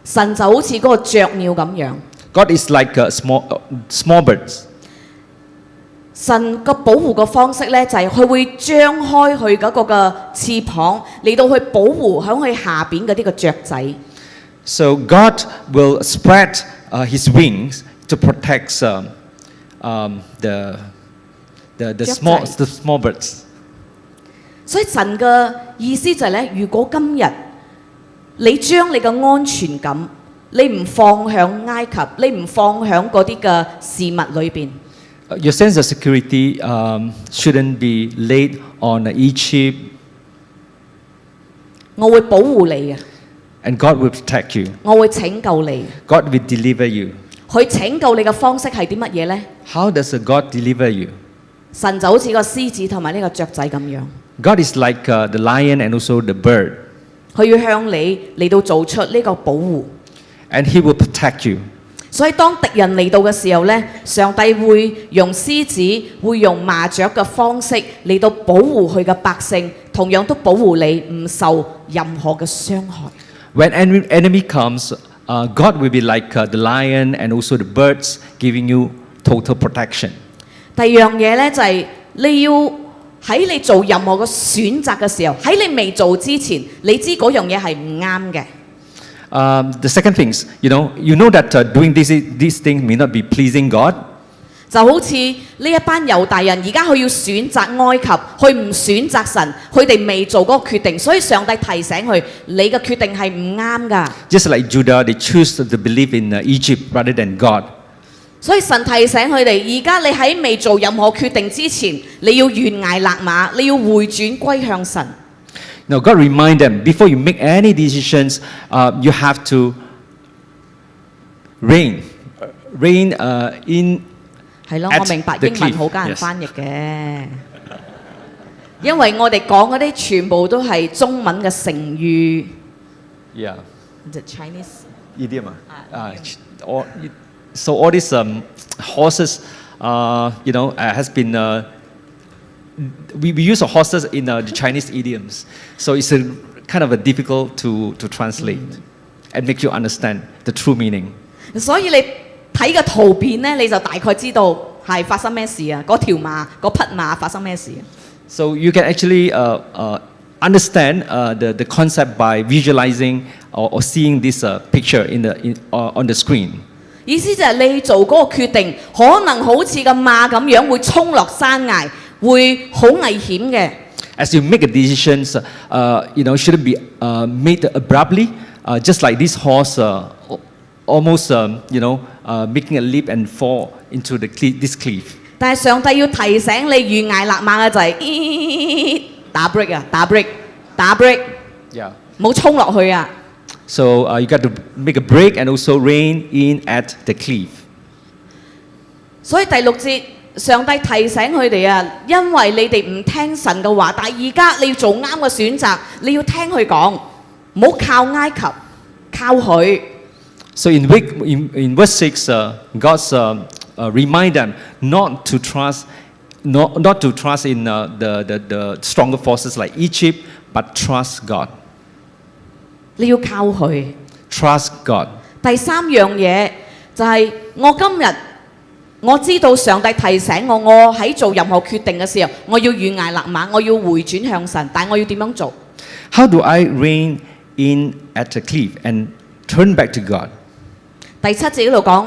神就好似嗰個雀鳥咁樣。God is like small birds. 神個保護嘅方式咧，就係佢會張開佢嗰個嘅翅膀嚟到去保護喺佢下邊嗰啲嘅雀仔。So God will spread His wings to protect the small birds. 所以神嘅意思就係咧，如果今日你將你嘅安全感，你唔放響埃及，你唔放響嗰啲嘅事物裏邊。Your sense of security shouldn't be laid on Egypt. 我會保護你嘅。And God will protect you. 我會拯救你。God will deliver you. 佢拯救你嘅方式係啲乜嘢呢？ How does God deliver you? 神就好似個獅子同埋呢個雀仔咁樣。God is like the lion and also the bird. 佢要向你嚟到做出呢個保護。And He will protect you. 所以當敵人嚟到嘅時候呢，上帝會用獅子，會用麻雀嘅方式嚟到保護佢嘅百姓，同樣都保護你唔受任何嘅傷害。When enemy comes, God will be like the lion and also the birds, giving you total protection. 第二樣嘢呢，就係你要喺你做任何嘅選擇嘅時候，喺你未做之前，你知嗰樣嘢係唔啱嘅。The second thing is, you know that doing this thing may not be pleasing God. 就好似呢一班猶大人，而家佢要選擇埃及，佢唔選擇神，佢哋未做嗰個決定，所以上帝提醒佢：你嘅決定係唔啱㗎。Just like Judah, they choose to believe in Egypt rather than God. 所以神提醒佢哋：而家你喺未做任何決定之前，你要懸崖勒馬，你要回轉歸向神。Now God remind them before you make any decisions, you have to rein in. 係咯，我明白英文好艱人翻譯嘅，因為我哋講嗰啲全部都係中文嘅成語。Yeah. The Chinese Idiom. So all these horses, has been. We use horses in the Chinese idioms, so it's kind of difficult to translate and make you understand the true meaning. 所以你睇個圖片咧，你就大概知道係發生咩事啊？嗰條馬、嗰匹馬發生咩事啊？ So you can actually understand the concept by visualizing or seeing this picture on the screen. 意思就係你做嗰個決定，可能好似個馬咁樣會衝落山崖，會好危險嘅。As you make a decisions, shouldn't be made abruptly, just like this horse almost, making a leap and fall into this cliff. 但係上帝要提醒你懸崖勒馬嘅就係打 break 啊，打 break， Yeah. 冇衝落去啊！ So you got to make a break and also rein in at the cliff. 所以第6節，上帝提醒佢哋啊，因為你哋唔聽神嘅話，但係而家你要做啱嘅選擇，你要聽佢講，唔好靠埃及，靠佢。So in verse 6, God's remind them not to trust in the stronger forces like Egypt, but trust God. 你要靠佢。Trust God. 第3樣嘢就係我今日我知道上帝提醒我，我喺做任何決定嘅時候，我要懸崖勒馬，我要回轉向神，但我要點樣做？ How do I rein in at the cliff and turn back to God? 第7節嗰度講，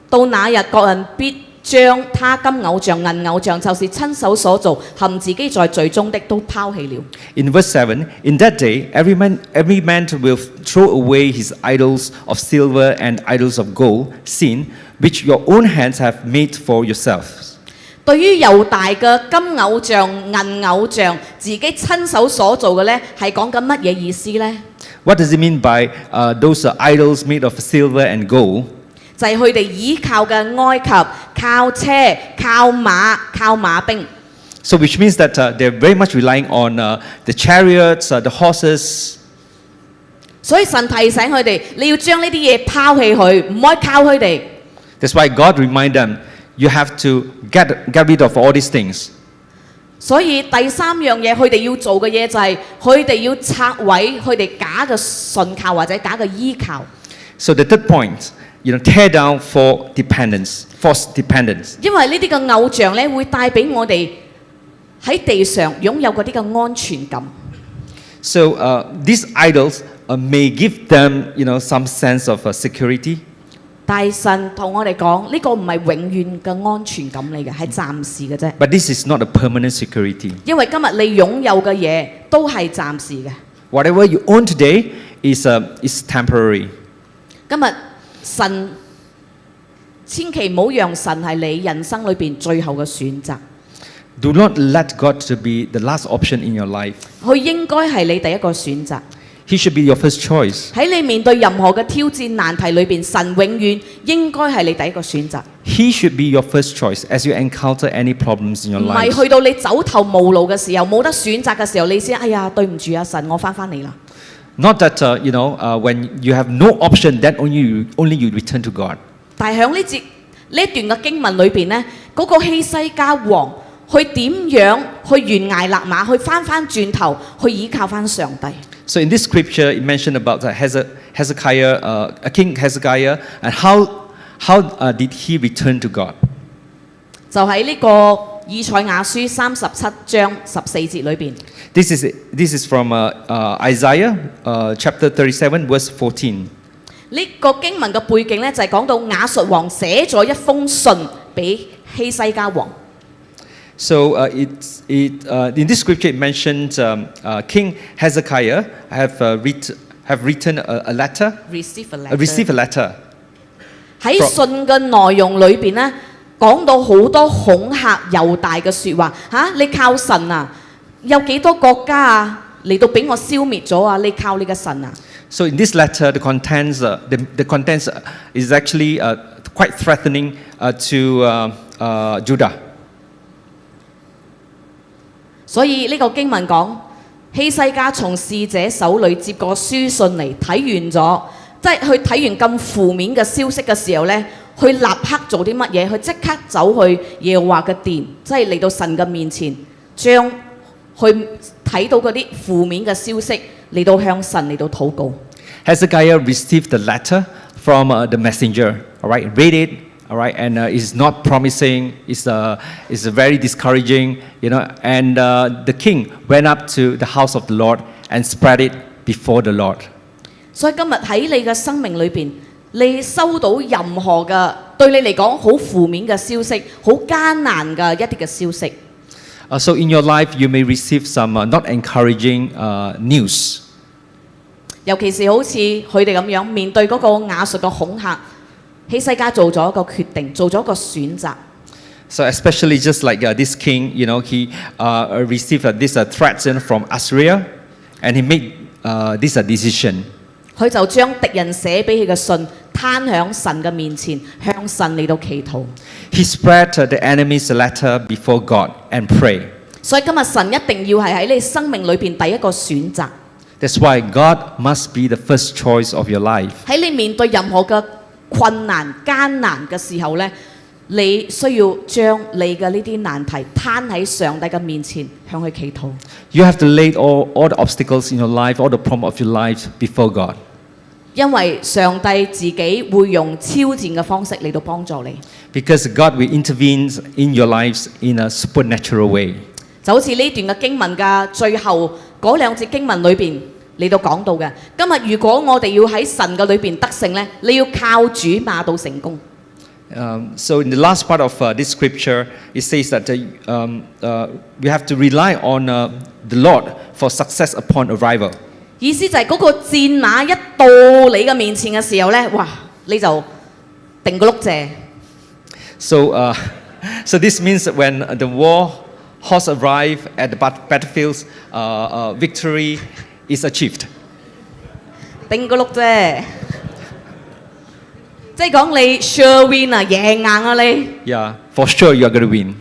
到那日各人必將他金偶像、銀偶像，就是親手所做，陷自己在罪中的，都拋棄了。In verse 7, in that day, every man will throw away his idols of silver and idols of gold, sin, which your own hands have made for yourselves. 對於猶大嘅金偶像、銀偶像，自己親手所做嘅呢，係講緊乜嘢意思呢？ What does it mean by those idols made of silver and gold? 就係佢哋依靠嘅埃及，靠車、靠馬、靠馬兵。So which means that they're very much relying on the chariots, the horses. 所以神提醒佢哋，你要將呢啲嘢拋棄佢，唔可以靠佢哋。That's why God remind them, you have to get rid of all these things. 所以第三樣嘢，佢哋要做嘅嘢就係佢哋要拆毀佢哋假嘅信靠或者假嘅依靠。So the third point, tear down false dependence. 因為呢啲嘅偶像咧，會帶俾我哋喺地上擁有嗰啲嘅安全感。So these idols may give them, some sense of security. 但係神同我哋講，呢個唔係永遠嘅安全感嚟嘅，係暫時嘅啫。 But this is not a permanent security. 因為今日你擁有嘅嘢都係暫時嘅。 Whatever you own today is temporary. 今日神千祈唔好讓神係你人生裏邊最後嘅選擇。Do not let God to be the last option in your life. 佢應該係你第一個選擇。 He should be your first choice. 喺你面對任何嘅挑戰難題裏邊，神永遠應該係你第一個選擇。 He should be your first choice as you encounter any problems in your 唔係 life. 去到你走投無路嘅時候，冇得選擇嘅時候，你先哎呀對唔住啊神，我翻嚟啦。 Not that when you have no option, then only you return to God. 但係喺呢一段嘅經文裏邊呢，嗰、個希西家王去點樣去懸崖勒馬，去翻轉頭去倚靠翻上帝。 So in this scripture, it mentioned about Hezekiah, King Hezekiah, and how did he return to God? 就喺呢個以賽亞書37章14節裏邊。 This is from Isaiah chapter 37, verse 14. 呢個經文嘅背景呢，就係講到亞述王寫咗一封信俾希西家王。 So in this scripture, it mentioned King Hezekiah have written a letter, receive received a letter. 喺信嘅內容裏邊呢，講到好多恐嚇猶大嘅説話嚇，你靠神啊，有幾多國家啊嚟到俾我消滅咗啊？你靠你嘅神啊！ So in this letter, the contents is actually quite threatening to Judah. 所以呢個經文講，希西家從使者手裏接過書信嚟，睇完咗，即係佢睇完咁負面嘅消息嘅時候呢，佢立刻做啲乜嘢？佢即刻走去耶和華嘅殿，即係嚟到神嘅面前，將去睇到嗰啲負面嘅消息嚟到向神嚟到禱告。 Hezekiah received the letter from the messenger. All right, read it. All right, and it's not promising. It's very discouraging, And the king went up to the house of the Lord and spread it before the Lord. 所以今日喺你嘅生命裏邊，你收到任何嘅對你嚟講好負面嘅消息、好艱難嘅一啲嘅消息。 So in your life, you may receive some not encouraging news. 尤其是好似佢哋咁樣面對嗰個亞述嘅恐嚇，希西家做咗一個決定，做咗一個選擇。 So especially just like this king, he received this threats from Assyria, and he made this decision. 佢就將敵人寫俾佢嘅信攤喺神嘅面前，向神嚟到祈禱。 He spread the enemy's letter before God and prayed. 所以今日神一定要係喺你生命裏邊第一個選擇。 That's why God must be the first choice of your life. 喺你面對任何嘅困難、艱難嘅時候呢，你需要將你嘅呢啲難題攤喺上帝嘅面前，向佢祈禱。 You have to lay all the obstacles in your life, all the problems of your life before God. 因為上帝自己會用超戰嘅方式嚟到幫助你。 Because God will intervene in your lives in a supernatural way. 就好似呢段嘅經文嘅最後嗰兩節經文裏邊嚟到講到嘅，今日如果我哋要喺神嘅裏邊得勝呢，你要靠主馬到成功。So in the last part of this scripture, it says that we have to rely on the Lord for success upon arrival. 意思就係嗰個戰馬一到你嘅面前嘅時候呢，哇！你就定個碌蔗。So this means that when the war horse arrive at the battlefields, victory is achieved. 定個碌啫，即係講你 sure win 啊，贏硬啊你， Yeah, for sure you are going to win.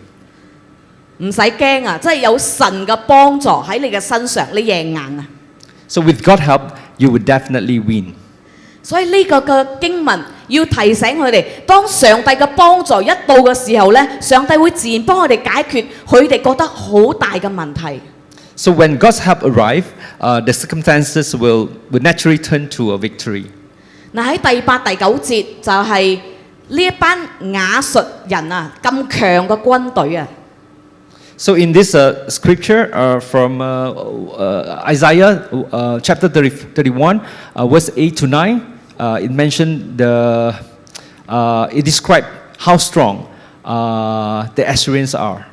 唔使驚啊！即係有神嘅幫助喺你嘅身上，你贏硬啊！ So with God's help, you will definitely win. 所以呢個嘅經文要提醒佢哋，當上帝嘅幫助一到嘅時候呢，上帝會自然幫我哋解決佢哋覺得好大嘅問題。 So when God's help arrive, the circumstances will naturally turn to a victory. 嗱喺第8、第9節就係呢一班亞述人啊，咁強嘅軍隊啊。 So in this scripture from Isaiah chapter 31, verse 8 to 9, it mentioned it described how strong the Assyrians are.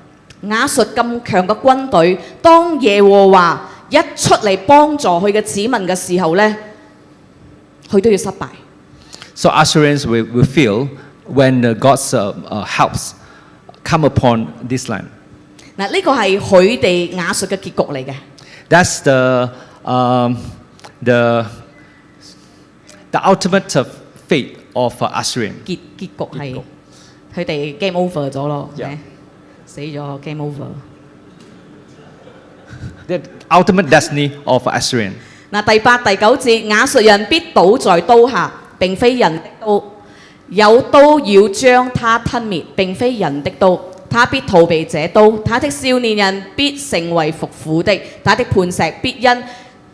亞述咁強嘅軍隊，當耶和華一出嚟幫助佢嘅子民嘅時候呢，佢都要失敗。 So Assyrians will feel when God's helps come upon this land. 嗱，呢個係佢哋亞述嘅結局嚟嘅。 That's the ultimate fate of Assyrian. 結局係佢哋 game over 咗咯， Yeah. 死咗 game over。 The ultimate destiny of Assyrian. 嗱，第8、第9節，亞述人必倒在刀下，並非人的刀，有刀要將他吞滅，並非人的刀。他必逃避這刀，他的少年人必成為服苦的，他的磐石必因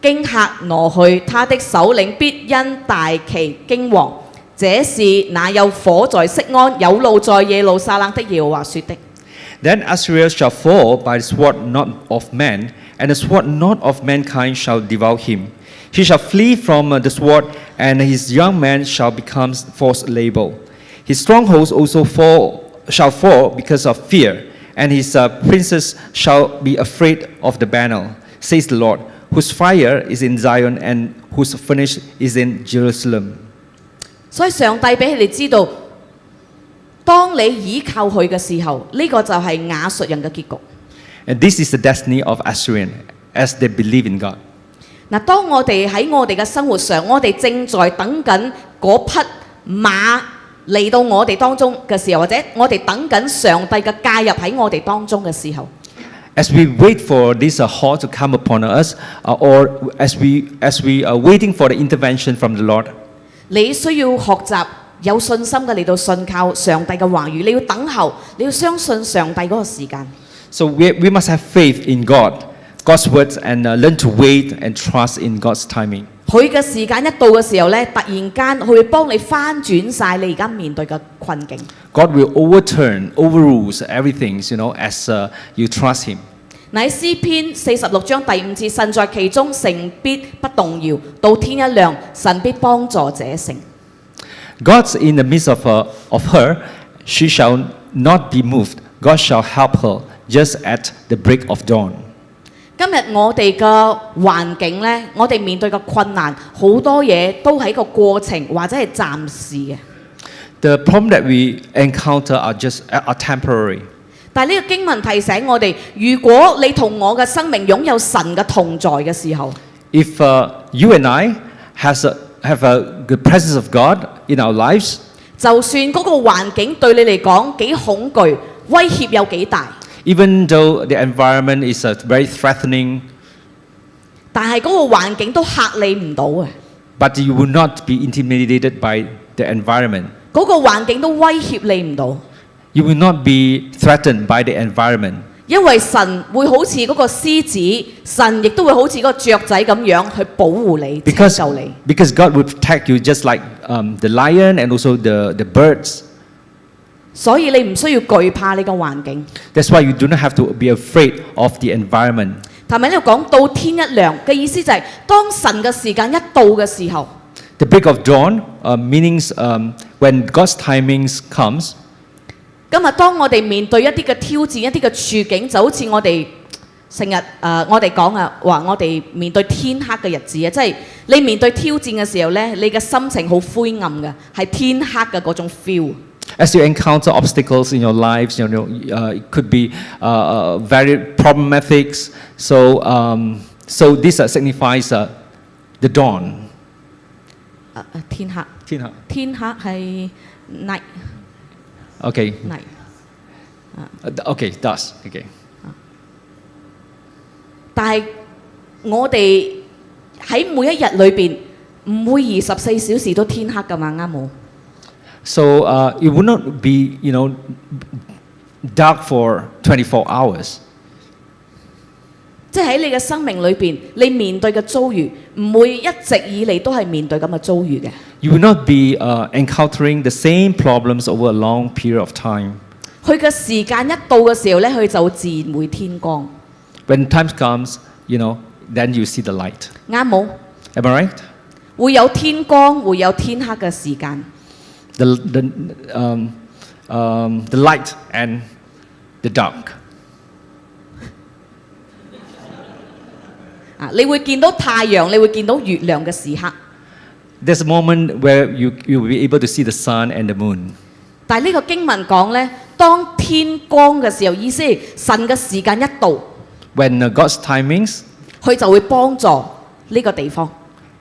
驚嚇挪去，他的首領必因大旗驚惶。這是那有火在錫安，有路在耶路撒冷的耶和華說的。 Then Assyria shall fall by the sword not of man, and the sword not of mankind shall devour him. He shall flee from the sword, and his young men shall become forced labor. His strongholds also shall fall because of fear, and his princes shall be afraid of the banner, says the Lord, whose fire is in Zion and whose furnace is in Jerusalem. 所以上帝俾佢哋知道，當你倚靠佢嘅時候，呢、個就係亞述人嘅結局。 And this is the destiny of Assyrian, as they believe in God. 嗱，當我哋喺我哋嘅生活上，我哋正在等緊嗰匹馬嚟到我哋當中嘅時候，或者我哋等緊上帝嘅介入喺我哋當中嘅時候， As we wait for this halt to come upon us, or as we are waiting for the intervention from the Lord, 你需要學習有信心嘅嚟到信靠上帝嘅話語，你要等候，你要相信上帝嗰個時間。 so we must have faith in God's words, and learn to wait and trust in God's timing. 佢嘅時間一到嘅時候呢，突然間佢會幫你翻轉晒你而家面對嘅困境。 God will overrules everything, as you trust Him. 嗱喺詩篇46章第5節，神在其中，城必不動搖，到天一亮，神必幫助這城。 God's in the midst of her, she shall not be moved. God shall help her just at the break of dawn. 今日我哋嘅環境呢，我哋面對嘅困難，好多嘢都係一個過程或者係暫時嘅。 The problem that we encounter are temporary. 但係呢個經文提醒我哋，如果你同我嘅生命擁有神嘅同在嘅時候， If you and I have the presence of God in our lives, 就算嗰個環境對你嚟講幾恐懼，威脅有幾大， even though the environment is very threatening, 但係嗰個環境都嚇你唔到嘅， but you will not be intimidated by the environment. 嗰個環境都威脅你唔到， You will not be threatened by the environment. 因為神會好似嗰個獅子，神亦都會好似嗰個雀仔咁樣去保護你、拯 Because, 救你。 because God will protect you just like the lion and also the birds. 所以你唔需要懼怕你個環境。 That's why you do not have to be afraid of the environment. 頭先呢度講到天一亮嘅意思就係、當神嘅時間一到嘅時候， The break of dawn means when God's timings comes. 今日當我哋面對一啲嘅挑戰、一啲嘅處境，就好似我哋成日我哋講啊，話我哋面對天黑嘅日子啊，即係你面對挑戰嘅時候咧，你嘅心情好灰暗嘅，係天黑嘅嗰種 feel。 As you encounter obstacles in your lives, it could be very problematic. So this signifies the dawn. 天黑。天黑。天黑係 night Okay. night。 Okay, dusk. Okay. 但係我哋喺每一日裏邊唔會24小時都天黑㗎嘛，啱冇？ So it would not be, dark for 24 hours. 即係喺你嘅生命裏邊，你面對嘅遭遇唔會一直以嚟都係面對咁嘅遭遇嘅。 You will not be encountering the same problems over a long period of time. 佢嘅時間一到嘅時候咧，佢就自然會天光， When time comes, then you see the light. 啱冇？ Am I right? 會有天光，會有天黑嘅時間。 The light and the dark. 你會見到太陽，你會見到月亮嘅時刻。 There's a moment where you will be able to see the sun and the moon. 但係呢個經文講咧，當天光嘅時候，意思係神嘅時間一到， When God's timings, 佢就會幫助呢個地方。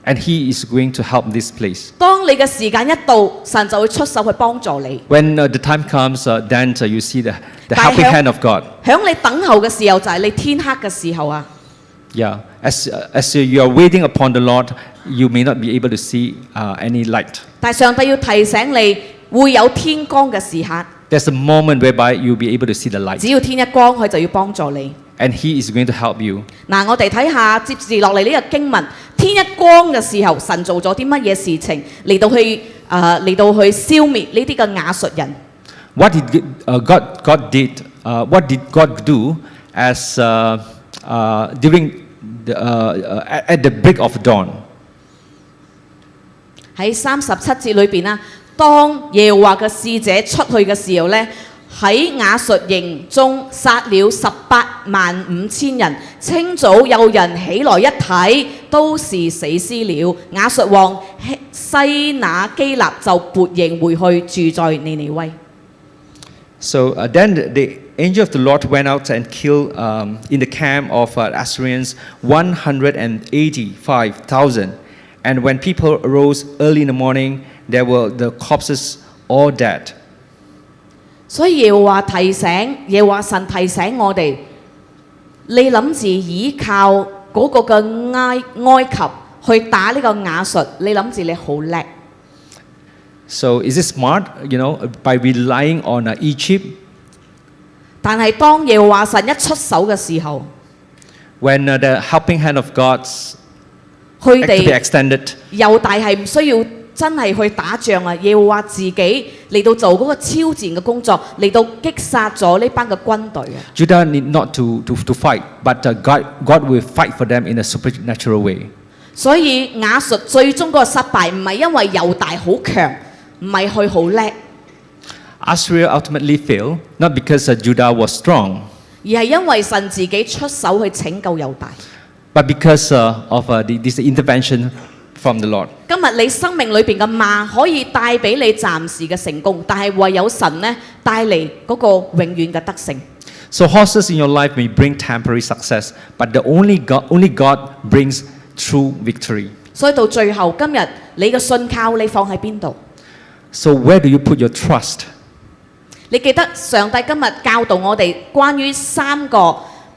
and He is going to help this place. 當你嘅時間一到，神就會出手去幫助你。 When the time comes, then you see the Tại helping heo- hand of God. 響你等候嘅時候，就係你天黑嘅時候啊！ Yeah, as you are waiting upon the Lord, you may not be able to see any light. 但係上帝要提醒你，會有天光嘅時刻。 There's a moment whereby you'll be able to see the light, 只要天一光，佢就要幫助你。 and He is going to help you. 嗱，我哋睇下接住落嚟呢個經文，天一光嘅時候，神做咗啲乜嘢事情嚟到去消滅呢啲嘅亞述人？ What did God did? What did God do as during at the break of dawn? 喺37節裏邊啦，當耶和華嘅使者出去嘅時候呢，喺亞述營中殺了185000人。清早有人起來一睇，都是死屍了。亞述王西拿基立就撥營回去，住在尼尼威。 So then the angel of the Lord went out and killed in the camp of Assyrians 185,000. And when people arose early in the morning, there were the corpses all dead. 所以耶和華神提醒我哋，你諗住依靠嗰個嘅埃及去打呢個亞述，你諗住你好叻。 So is it smart, by relying on Egypt? 但係當耶和華神一出手嘅時候， When the helping hand of God 佢 to be 哋 extended, 猶大係唔需要真係去打仗啊！耶和華自己嚟到做嗰個超自然嘅工作，嚟到擊殺咗呢班嘅軍隊啊！ Judah need not to fight, but God will fight for them in a supernatural way. 所以亞述最終嗰個失敗唔係因為猶大好強，唔係佢好叻， Assyria ultimately failed, not because Judah was strong, 而係因為神自己出手去拯救猶大。 but because of this intervention from the Lord. 今日你生命裏邊嘅罵可以帶俾你暫時嘅成功，但係唯有神呢帶嚟嗰個永遠嘅得勝。 So horses in your life may bring temporary success, but only God brings true victory. 所以到最後今日你嘅信靠你放喺邊度？ So where do you put your trust? 你記得上帝今日教導我哋關於3個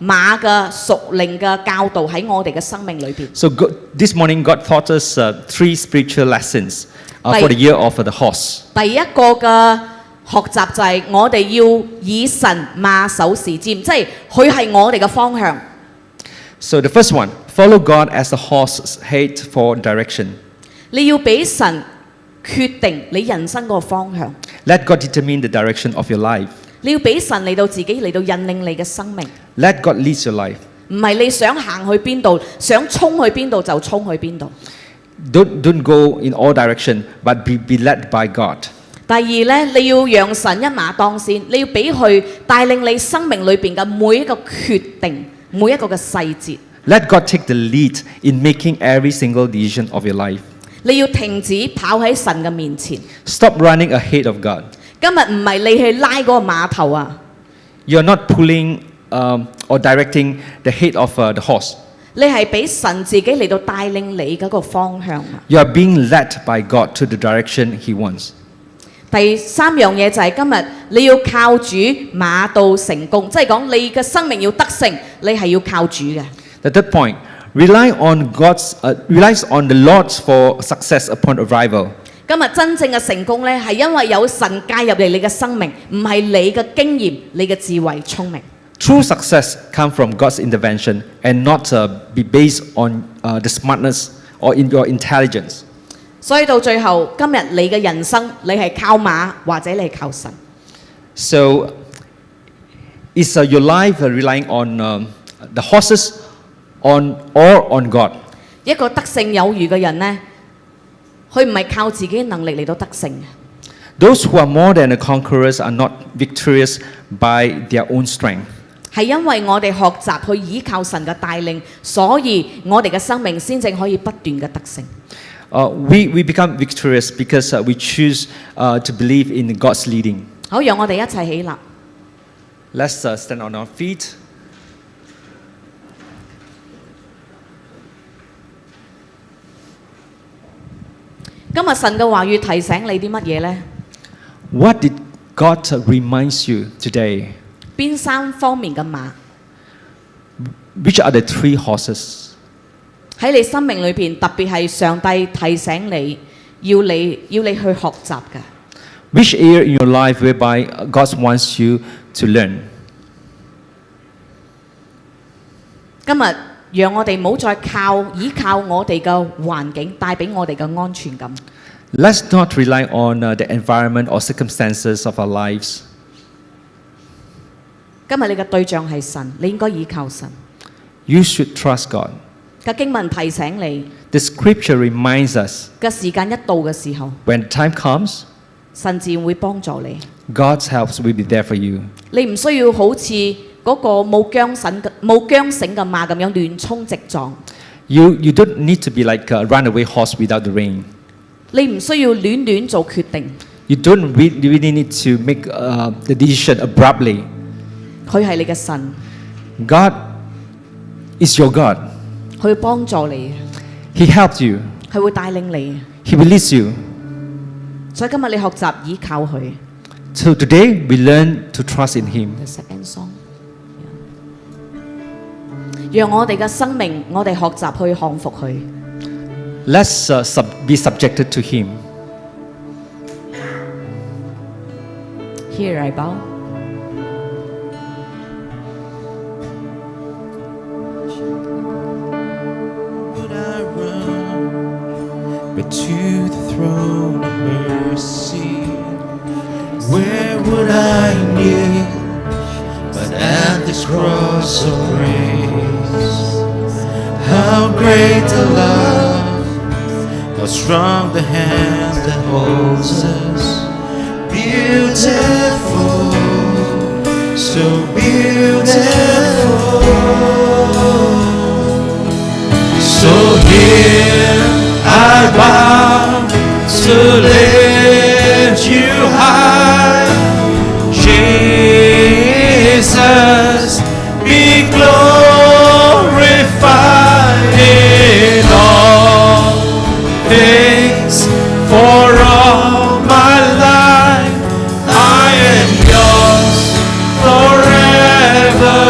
馬嘅屬靈嘅教導喺我哋嘅生命裏邊。 So this morning God taught us 3 spiritual lessons for the year of the horse. 第一個嘅學習就係我哋要以神馬首是瞻，即係佢係我哋嘅方向。 So the first one, follow God as the horse's head for direction. 你要俾神決定你人生嗰個方向。 Let God determine the direction of your life. 你要俾神嚟到自己嚟到引領你嘅生命， Let God lead your life. 唔係你想行去邊度，想衝去邊度就衝去邊度。 Don't go in all direction, but be led by God. 第二呢，你要讓神一馬當先，你要俾佢帶領你生命裏邊嘅每一個決定，每一個嘅細節。 Let God take the lead in making every single decision of your life. 你要停止跑喺神嘅面前。 Stop running ahead of God. 今日唔係你去拉嗰個馬頭啊， You're not pulling or directing the head of the horse. 你係俾神自己嚟到帶領你嗰個方向啊。 You are being led by God to the direction He wants. 第三樣嘢就係今日你要靠主馬到成功，即係講你嘅生命要得勝，你係要靠主嘅。 The third point, relies on the Lord for success upon arrival. 今日真正嘅成功呢，係因為有神介入嚟你嘅生命，唔係你嘅經驗、你嘅智慧、聰明。 True success comes from God's intervention and not be based on the smartness or in your intelligence. 所以到最後，今日你嘅人生，你係靠馬或者你係靠神。 So, is your life relying on the horses or on God? 一個得勝有餘嘅人呢，佢唔係靠自己嘅能力嚟到得勝嘅。 Those who are more than the conquerors are not victorious by their own strength. 係因為我哋學習去依靠神嘅帶領，所以我哋嘅生命先正可以不斷嘅得勝。 We become victorious because we choose to believe in God's leading. 好，讓我哋一齊起立。 Let's stand on our feet. 今日神嘅話語提醒你啲乜嘢呢？ What did God remind you today? 邊三方面嘅馬 Which are the 3 horses? 喺你生命裏邊，特別係上帝提醒你，要你去學習嘅。 Which area in your life whereby God wants you to learn? 今日讓我哋唔好再依靠我哋嘅環境帶俾我哋嘅安全感。 Let's not rely on the environment or circumstances of our lives. 今日你嘅對象係神，你應該依靠神。 You should trust God. 嘅經文提醒你 The scripture reminds us 嘅時間一到嘅時候， when the time comes, 神自然會幫助你。 God's help will be there for you. 你唔需要好似嗰個冇韁繩嘅馬咁樣亂衝直撞， You don't need to be like a runaway horse without the rein. 你唔需要亂做決定。 You don't really need to make the decision abruptly. 佢係你嘅神， God is your God. 佢會幫助你， He helped you. 佢會帶領你。 He will lead you. 所以今日你學習依靠佢。 So today we learn to trust in Him. The second song，讓我哋嘅生命，我哋學習去降服佢。 Let's be subjected to Him. Here I bow。But to the throne of mercy, where would I kneel but at this cross of grace? How great the love, how strong the hand that holds us. Beautiful, so beautiful. So here I bow to lift you high, Jesus, be glorified in all things. For all my life I am yours, forever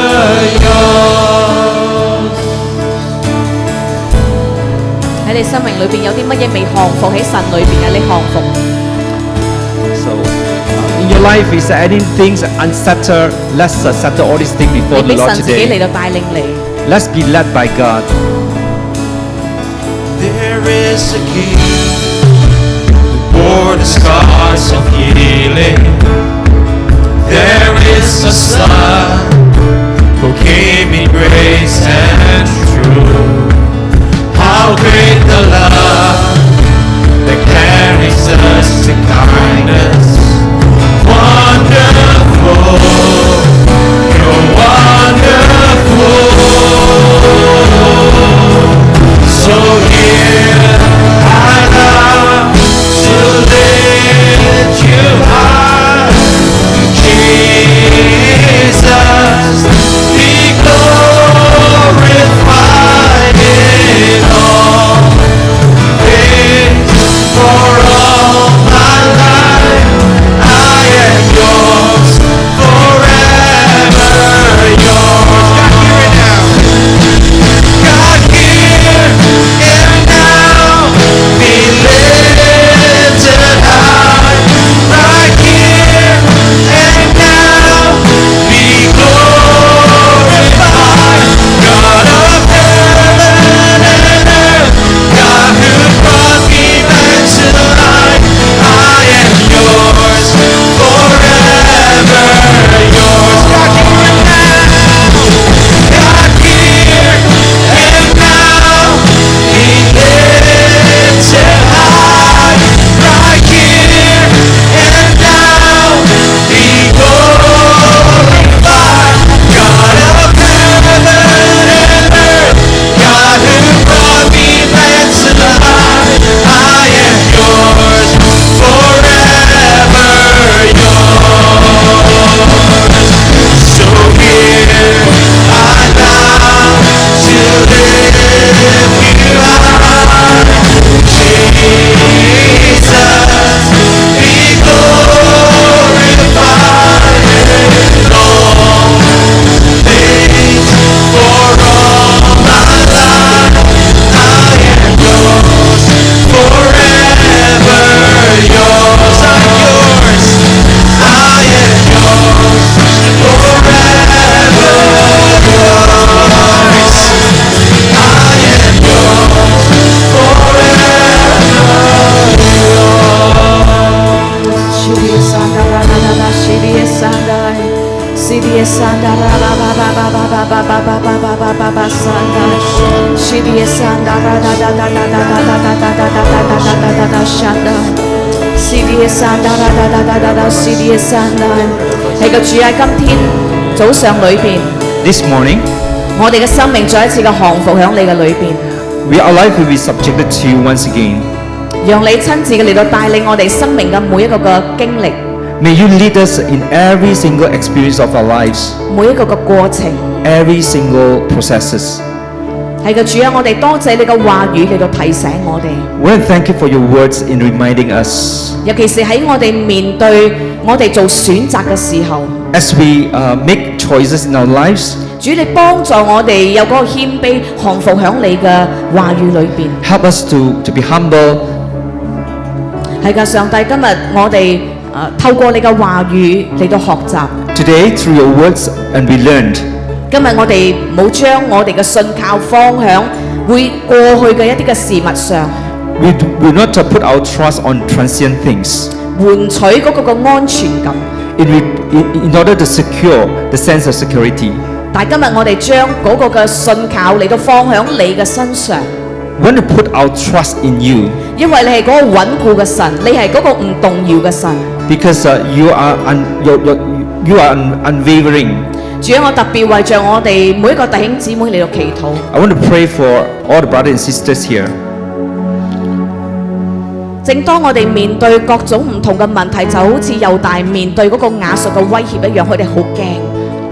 yours. 喺你生命裏邊有啲乜嘢未降服喺神裏邊嘅，你降服。 So in your life, is there anything unsettled? Let's settle all these things 你 before the 俾 Lord 神自己嚟 today. 到帶領你。 Let's be led by God. There is a king who bore the scars of healing. There is a son who came in grace and truth. How great the love that carries us to kindness. Wonderful, you're wonderful. So here I love to lift you high, Jesus, be glorified 係個主喺今天早上裏邊， This morning, 我哋嘅生命再一次嘅降服喺你嘅裏邊， our life will be subjected to you once again. 讓你親自嘅嚟到帶領我哋生命嘅每一個嘅經歷， May you lead us in every single experience of our lives, 每一個嘅過程。 every single processes. 係嘅主啊，我哋多謝你嘅話語嚟到提醒我哋， We want to thank you for your words in reminding us. 尤其是喺我哋面對我哋做選擇嘅時候， As we make choices in our lives, 主你幫助我哋有嗰個謙卑降服喺你嘅話語裏邊。 help us to be humble. 係㗎，上帝，今日我哋透過你嘅話語嚟到學習。 Today, through your words, and we learned. 今日我哋冇將我哋嘅信靠方向會過去嘅一啲嘅事物上， We will not put our trust on transient things 換取嗰個嘅安全感。 in order to secure the sense of security. 但係今日我哋將嗰個嘅信靠嚟到放喺你嘅身上， We want to put our trust in you 因為你係嗰個穩固嘅神，你係嗰個唔動搖嘅神。 because you are unwavering. 主啊，我特別為着我哋每一個弟兄姊妹嚟到祈禱。 I want to pray for all the brothers and sisters here. 正當我哋面對各種唔同嘅問題，就好似猶大面對嗰個亞述嘅威脅一樣，佢哋好驚。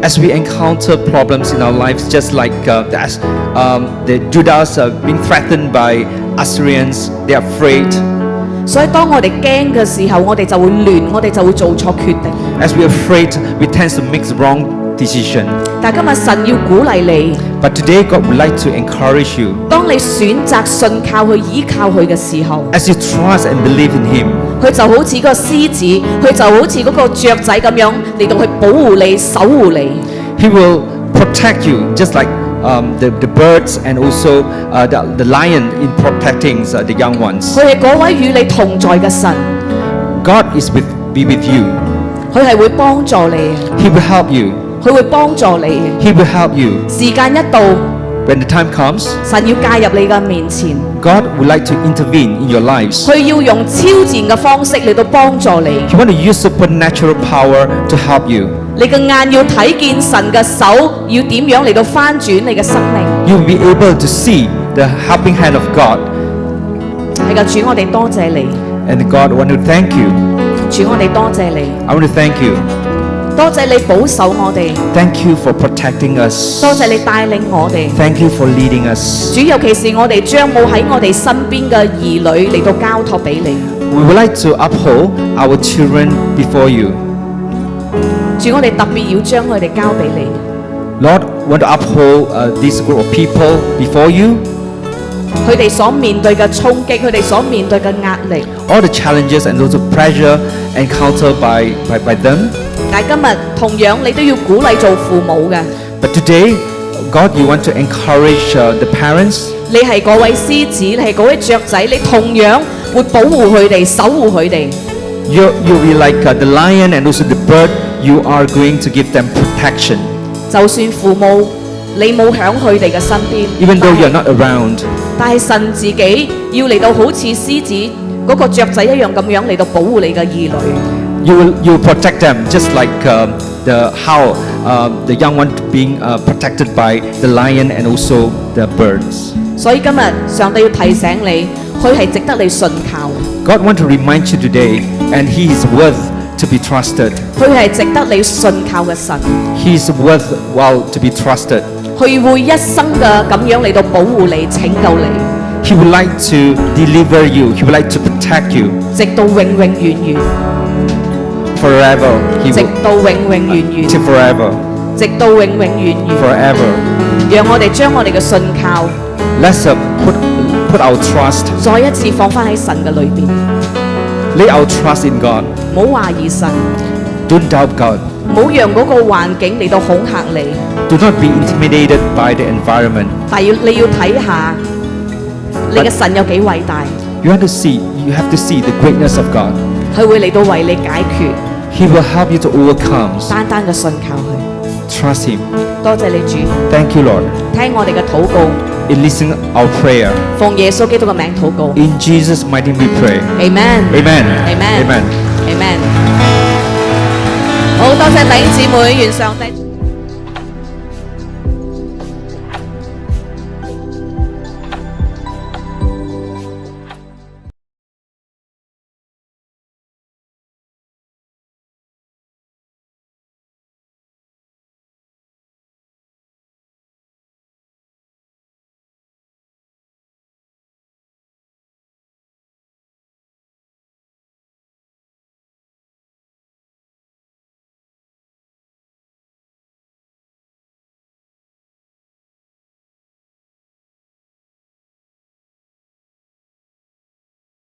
As we encounter problems in our lives, just like the Judas being threatened by Assyrians, they are afraid. 所以當我哋驚嘅時候，我哋就會亂，我哋就會做錯決定。 As we are afraid, we tend to make the wrong decision. 但今日神要鼓勵你， But today, God would like to encourage you. 當你選擇信靠佢、依靠佢嘅時候， As you trust and believe in Him, 佢就好似嗰個獅子，佢就好似嗰個雀仔咁樣嚟到去保護你、守護你。 He will protect you, just like the birds and also the lion in protecting the young ones. 佢係嗰位與你同在嘅神， God be with you. 佢係會幫助你， He will help you. 佢會幫助你。 He will help you. 時間一到， When the time comes, 神要介入你嘅面前， God would like to intervene in your lives. 佢要用超自然嘅方式嚟到幫助你。 He want to use supernatural power to help you. 你嘅眼要睇見神嘅手要點樣嚟到翻轉你嘅生命。 You will be able to see the helping hand of God. 係嘅，主，我哋多謝你， And God want to thank you. 主，我哋多謝你， I want to thank you. 多謝你保守我哋， Thank you for protecting us. 多謝你帶領我哋。 Thank you for leading us. 主，尤其是我哋將冇喺我哋身邊嘅兒女嚟到交託俾你。 We would like to uphold our children before you. 主，我哋特別要將佢哋交俾你。 Lord, want to uphold this group of people before you. 佢哋所面對嘅衝擊，佢哋所面對嘅壓力。 All the challenges and also pressure encountered by them. 但係今日同樣你都要鼓勵做父母嘅， But today, God, you want to encourage the parents. 你係嗰位獅子，你係嗰位雀仔，你同樣會保護佢哋、守護佢哋。 You'll be like the lion and also the bird. You are going to give them protection. 就算父母你冇響佢哋嘅身邊， Even though 但係 you're not around, 但係神自己要嚟到好似獅子嗰個雀仔一樣咁樣嚟到保護你嘅兒女。 you will protect them just like how the young one being protected by the lion and also the birds. 所以今日上帝要提醒你，佢係值得你信靠， God want to remind you today, and He is worth to be trusted. 佢係值得你信靠嘅神， He is worthwhile to be trusted. 佢會一生嘅咁樣嚟到保護你、拯救你， He would like to deliver you. He would like to protect you 直到永永遠遠， forever. He 直 will 到永永遠遠， to forever, 直到永永遠遠。 forever. 讓我哋將我哋嘅信靠 Let's put our trust, 再一次放翻喺神嘅裏邊， lay our trust in God. 唔好懷疑神， Don't doubt God. 唔好讓嗰個環境嚟到恐嚇你。 Do not be intimidated by the environment. 但你要睇下你嘅神有幾偉大， You have to see the greatness of God. 佢會嚟到為你解決， He will help you to overcome. 單單嘅信靠佢。trust Him. 多謝你主， Thank you, Lord. 聽我哋嘅禱告， In listening our prayer. 奉耶穌基督嘅名禱告 In Jesus' mighty name we pray. ，Amen。 Amen. Amen. Amen. Amen。好多謝弟兄姊妹，願上帝。